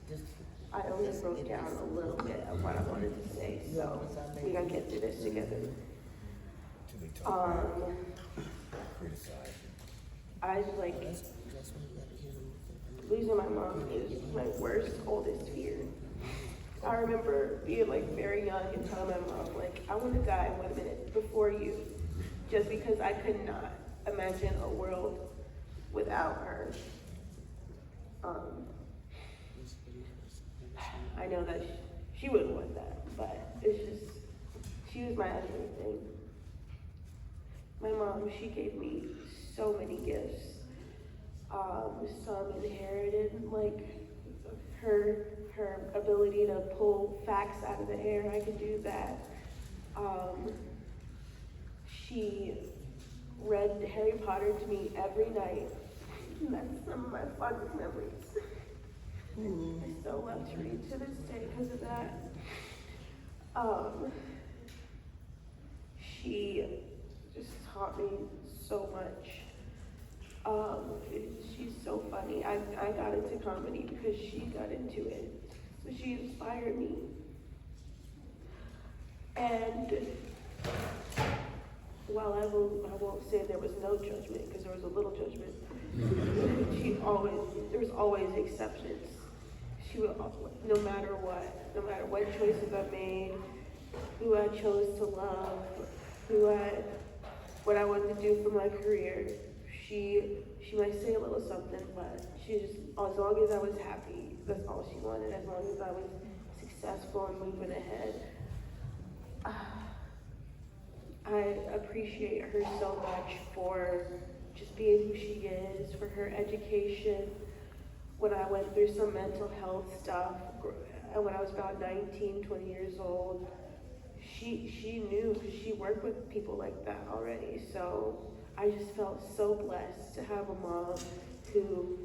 just. I only wrote down a little bit of what I wanted to say, so we're gonna get through this together. I like losing my mom is my worst, oldest fear. I remember being like very young and telling my mom, like, I want to die in 1 minute before you, just because I could not imagine a world without her. I know that she wouldn't want that, but it's just, she was my everything. My mom, she gave me so many gifts. Some inherited, like her ability to pull facts out of the air. I could do that. She read Harry Potter to me every night. And that's some of my fondest memories. I still love to read to this day because of that. She just taught me so much. She's so funny. I got into comedy because she got into it. So she inspired me. And while I won't say there was no judgment, because there was a little judgment, there was always exceptions. She would, no matter what choices I made, who I chose to love, what I wanted to do for my career, she might say a little something, but she just, as long as I was happy, that's all she wanted. As long as I was successful and moving ahead. I appreciate her so much for just being who she is, for her education. When I went through some mental health stuff, when I was about 19, 20 years old, she knew, because she worked with people like that already. So I just felt so blessed to have a mom who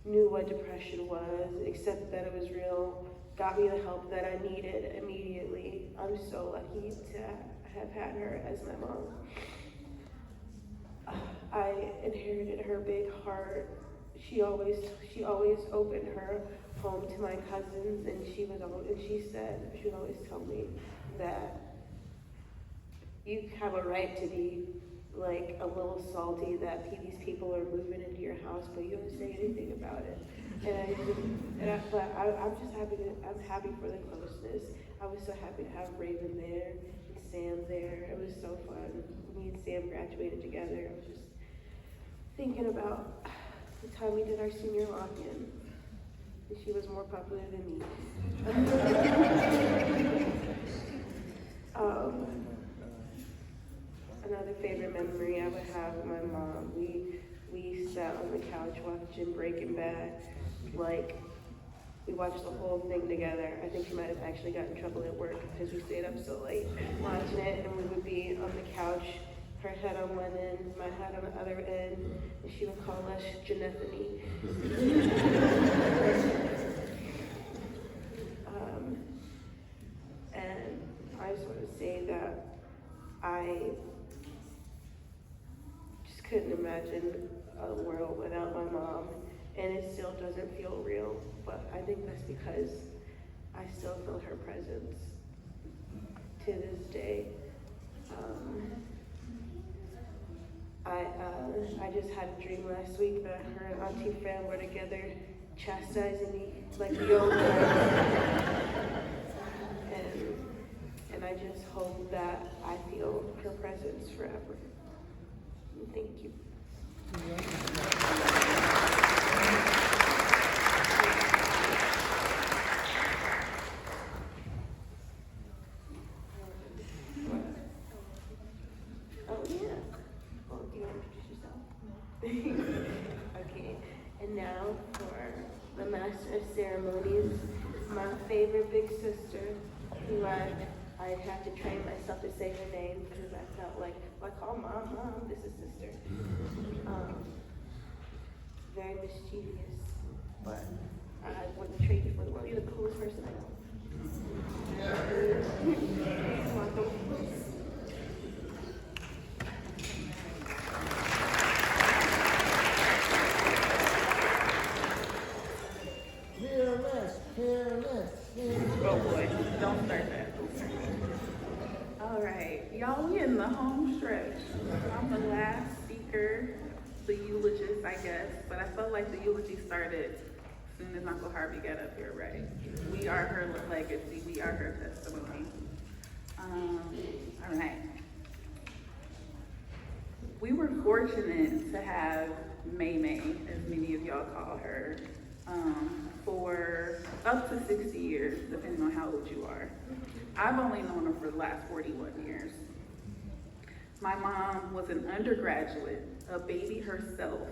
knew what depression was, accepted that it was real, got me the help that I needed immediately. I'm so lucky to have had her as my mom. I inherited her big heart. She always opened her home to my cousins, and she would always tell me that you have a right to be like a little salty that these people are moving into your house, but you don't say anything about it. I'm happy for the closeness. I was so happy to have Raven there and Sam there. It was so fun. Me and Sam graduated together. I was just thinking about the time we did our senior lock-in. And she was more popular than me. Another favorite memory I would have with my mom, we sat on the couch watching Breaking Bad. Like, we watched the whole thing together. I think she might have actually gotten in trouble at work because we stayed up so late watching it, and we would be on the couch, her head on one end, my head on the other end, and she would call us Janethony. And I just want to say that I just couldn't imagine a world without my mom, and it still doesn't feel real, but I think that's because I still feel her presence to this day. I just had a dream last week that her and Auntie Fran were together chastising me like the old times. And I just hope that I feel her presence forever. Thank you. Oh, yeah. Oh, do you want to introduce yourself? Okay. And now for the Master of Ceremonies, my favorite big sister, who I had to train myself to say her name because I felt like, if I call mom, this is sister. Very mischievous, but I wouldn't trade you for the world. You're the coolest person I know. You're welcome. Oh boy, don't start that. All right, y'all, we in the home stretch. I'm the last speaker, the eulogist, I guess, but I felt like the eulogy started as soon as Uncle Harvey got up here, right? We are her legacy, we are her testimony. All right. We were fortunate to have May, as many of y'all call her, for up to 60 years, depending on how old you are. I've only known her for the last 41 years. My mom was an undergraduate, a baby herself,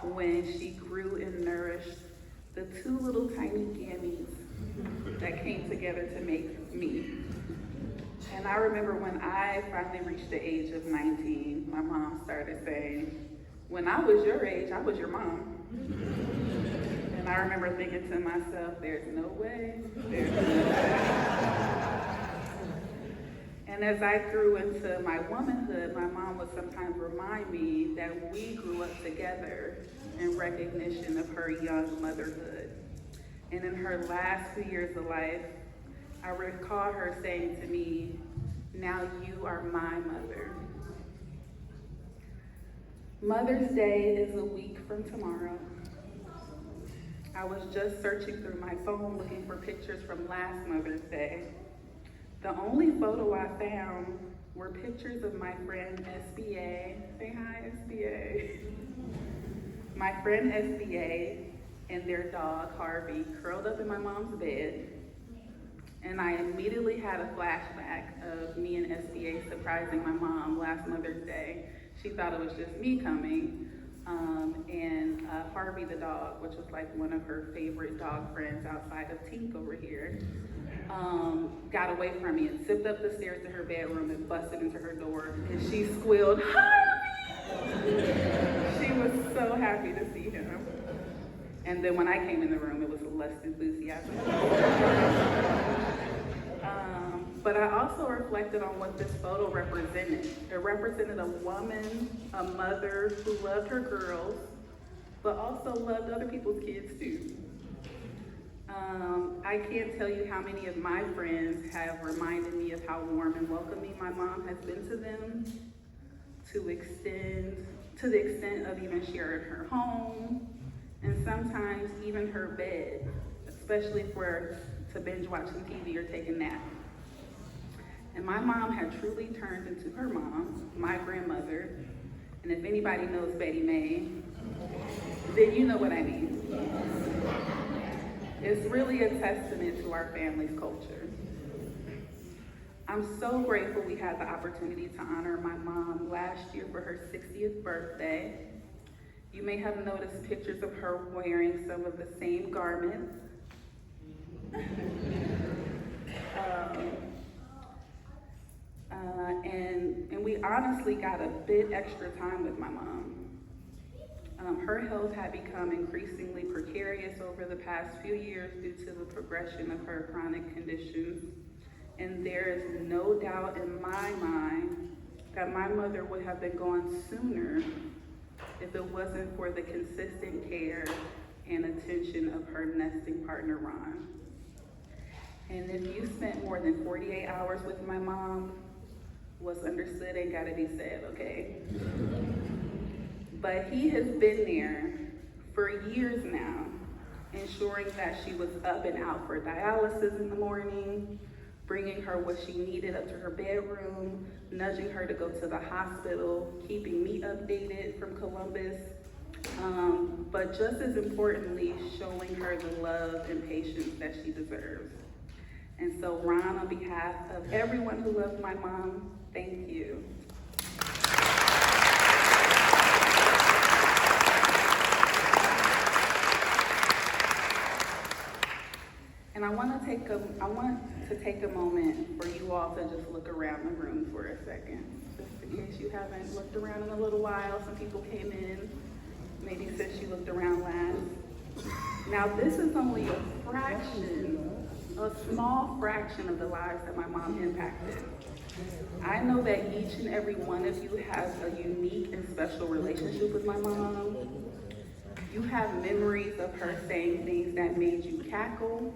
when she grew and nourished the two little tiny gammies that came together to make me. And I remember when I finally reached the age of 19, my mom started saying, when I was your age, I was your mom. And I remember thinking to myself, there's no way, there's no way. And as I grew into my womanhood, my mom would sometimes remind me that we grew up together in recognition of her young motherhood. And in her last few years of life, I recall her saying to me, now you are my mother. Mother's Day is a week from tomorrow. I was just searching through my phone looking for pictures from last Mother's Day. The only photo I found were pictures of my friend SBA. Say hi, SBA. My friend SBA and their dog, Harvey, curled up in my mom's bed. And I immediately had a flashback of me and SBA surprising my mom last Mother's Day. She thought it was just me coming. And Harvey the dog, which was like one of her favorite dog friends outside of Tink over here, got away from me and zipped up the stairs to her bedroom and busted into her door. And she squealed, Harvey! She was so happy to see him. And then when I came in the room, it was less enthusiasm. But I also reflected on what this photo represented. It represented a woman, a mother who loved her girls, but also loved other people's kids too. I can't tell you how many of my friends have reminded me of how warm and welcoming my mom has been to them, to the extent of even sharing her home, and sometimes even her bed, especially to binge watching TV or take a nap. And my mom had truly turned into her mom, my grandmother. And if anybody knows Betty May, then you know what I mean. It's really a testament to our family's culture. I'm so grateful we had the opportunity to honor my mom last year for her 60th birthday. You may have noticed pictures of her wearing some of the same garments. And we honestly got a bit extra time with my mom. Her health had become increasingly precarious over the past few years due to the progression of her chronic conditions. And there is no doubt in my mind that my mother would have been gone sooner if it wasn't for the consistent care and attention of her nesting partner, Ron. And if you spent more than 48 hours with my mom, what's understood ain't gotta be said, okay? But he has been there for years now, ensuring that she was up and out for dialysis in the morning, bringing her what she needed up to her bedroom, nudging her to go to the hospital, keeping me updated from Columbus, but just as importantly, showing her the love and patience that she deserves. And so, Ron, on behalf of everyone who loves my mom, thank you. And I want to take a moment for you all to just look around the room for a second, just in case you haven't looked around in a little while. Some people came in, maybe since you looked around last. Now, this is only a small fraction of the lives that my mom impacted. I know that each and every one of you has a unique and special relationship with my mom. You have memories of her saying things that made you cackle,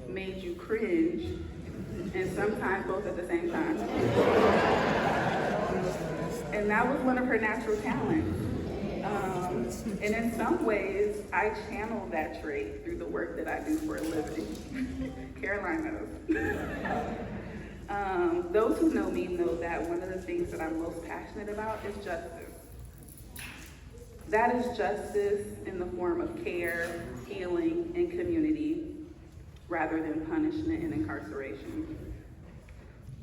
made you cringe, and sometimes both at the same time. And that was one of her natural talents. And in some ways, I channel that trait through the work that I do for a living. Caroline knows. Those who know me know that one of the things that I'm most passionate about is justice. That is justice in the form of care, healing, and community, rather than punishment and incarceration.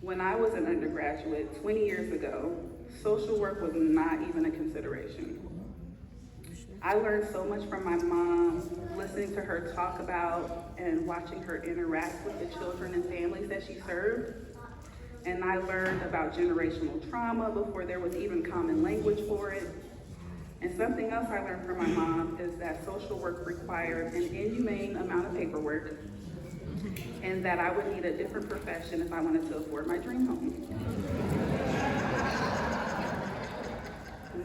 When I was an undergraduate 20 years ago, social work was not even a consideration. I learned so much from my mom, listening to her talk about and watching her interact with the children and families that she served. And I learned about generational trauma before there was even common language for it. And something else I learned from my mom is that social work required an inhumane amount of paperwork, and that I would need a different profession if I wanted to afford my dream home.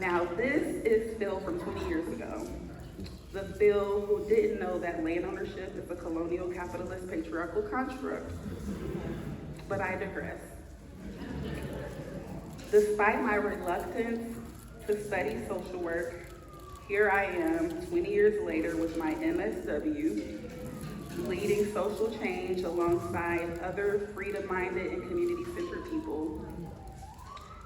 Now, this is Phil from 20 years ago. The Phil who didn't know that land ownership is a colonial capitalist patriarchal construct. But I digress. Despite my reluctance to study social work, here I am 20 years later with my MSW, leading social change alongside other freedom-minded and community-centered people.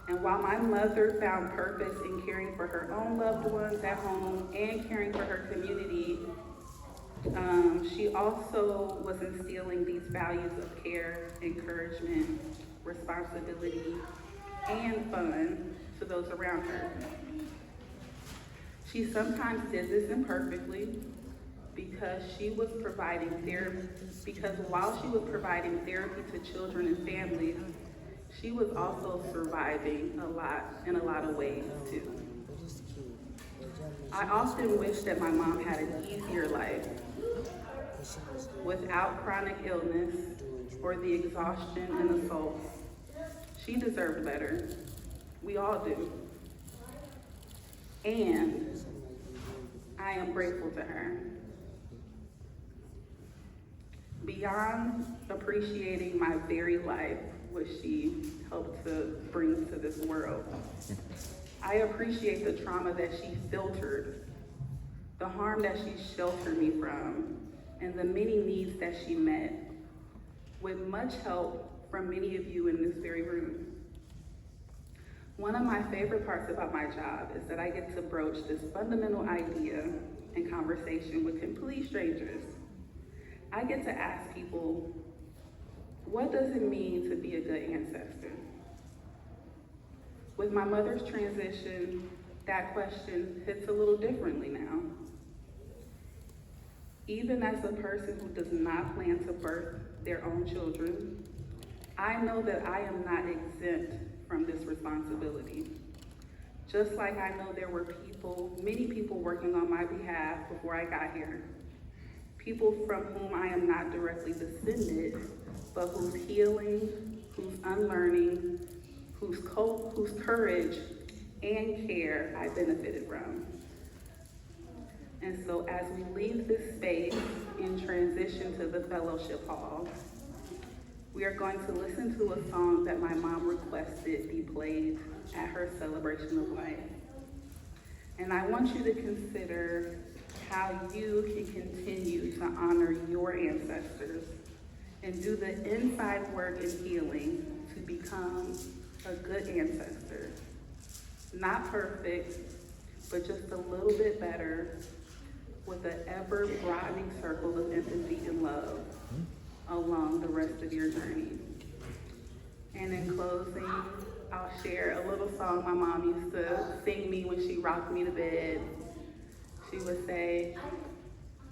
And while my mother found purpose in caring for her own loved ones at home and caring for her community, she also was instilling these values of care, encouragement, responsibility, and fun to those around her. She sometimes did this imperfectly because while she was providing therapy to children and families, she was also surviving in a lot of ways too. I often wish that my mom had an easier life without chronic illness or the exhaustion and assaults. She deserved better. We all do. And I am grateful to her. Beyond appreciating my very life, which she helped to bring to this world, I appreciate the trauma that she filtered, the harm that she sheltered me from, and the many needs that she met, with much help from many of you in this very room. One of my favorite parts about my job is that I get to broach this fundamental idea in conversation with complete strangers. I get to ask people, what does it mean to be a good ancestor? With my mother's transition, that question hits a little differently now. Even as a person who does not plan to birth their own children, I know that I am not exempt from this responsibility. Just like I know there were many people working on my behalf before I got here. People from whom I am not directly descended, but whose healing, whose unlearning, whose courage and care I benefited from. And so as we leave this space and transition to the fellowship hall, we are going to listen to a song that my mom requested be played at her celebration of life. And I want you to consider how you can continue to honor your ancestors and do the inside work and healing to become a good ancestor. Not perfect, but just a little bit better, with an ever-broadening circle of empathy and love along the rest of your journey. And in closing, I'll share a little song my mom used to sing me when she rocked me to bed. She would say,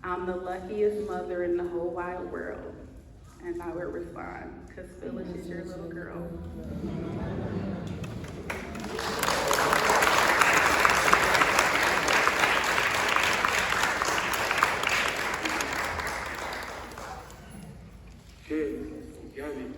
"I'm the luckiest mother in the whole wide world." And I would respond, "'Cause Phyllis is your little girl." Okay, Johnnie.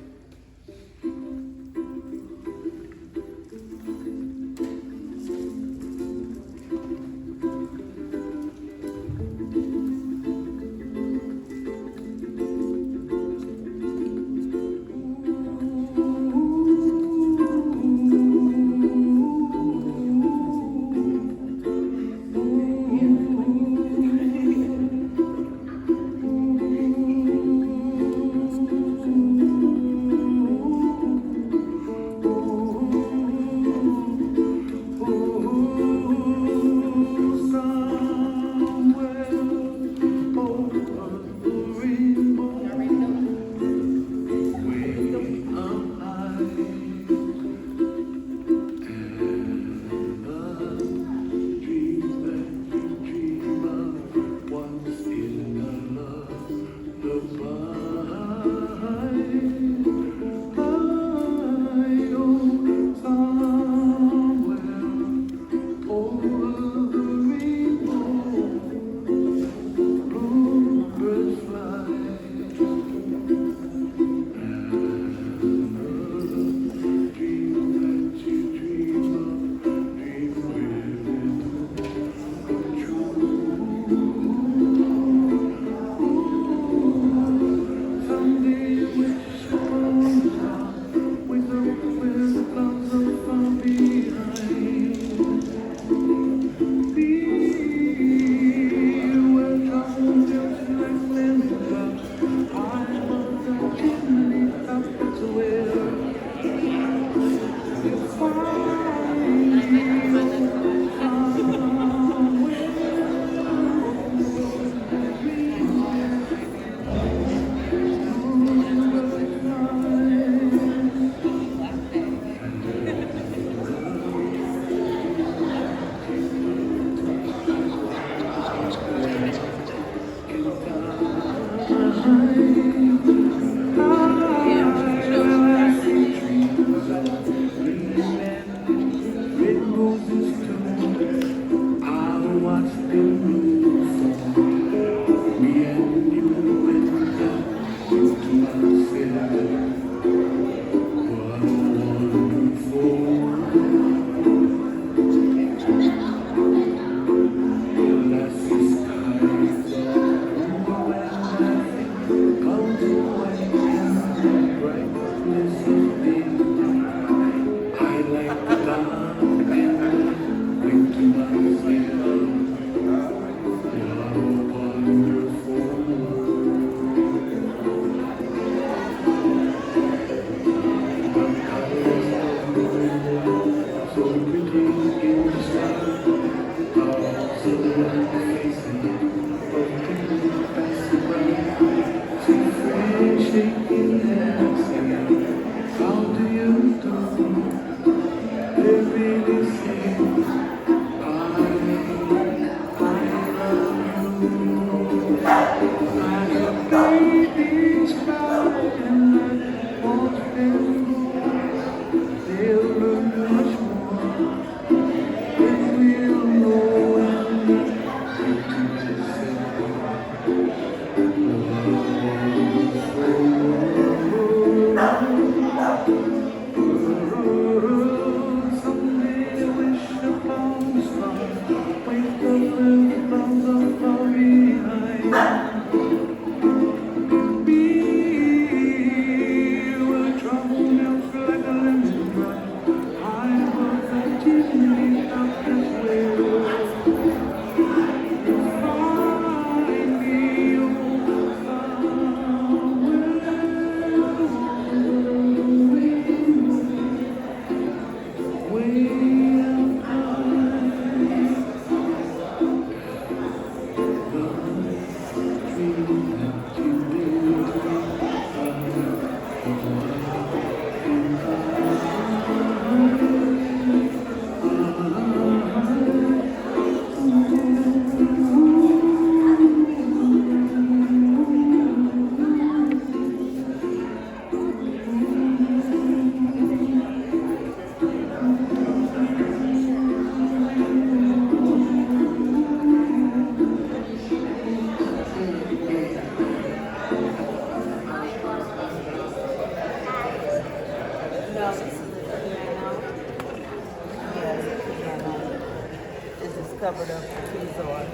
covered up the keys on.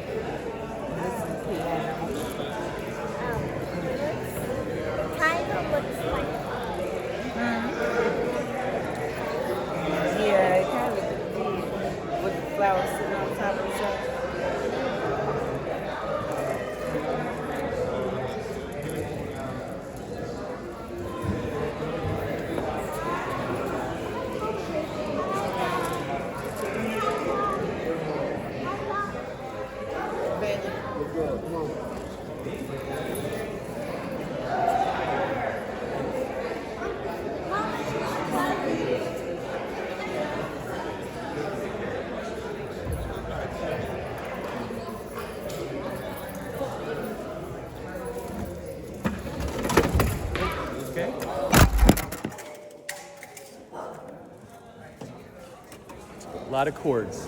This is the piano. Kind of looks like Yeah, it kind of did with the flowers sitting on top of each other. Okay. A lot of chords.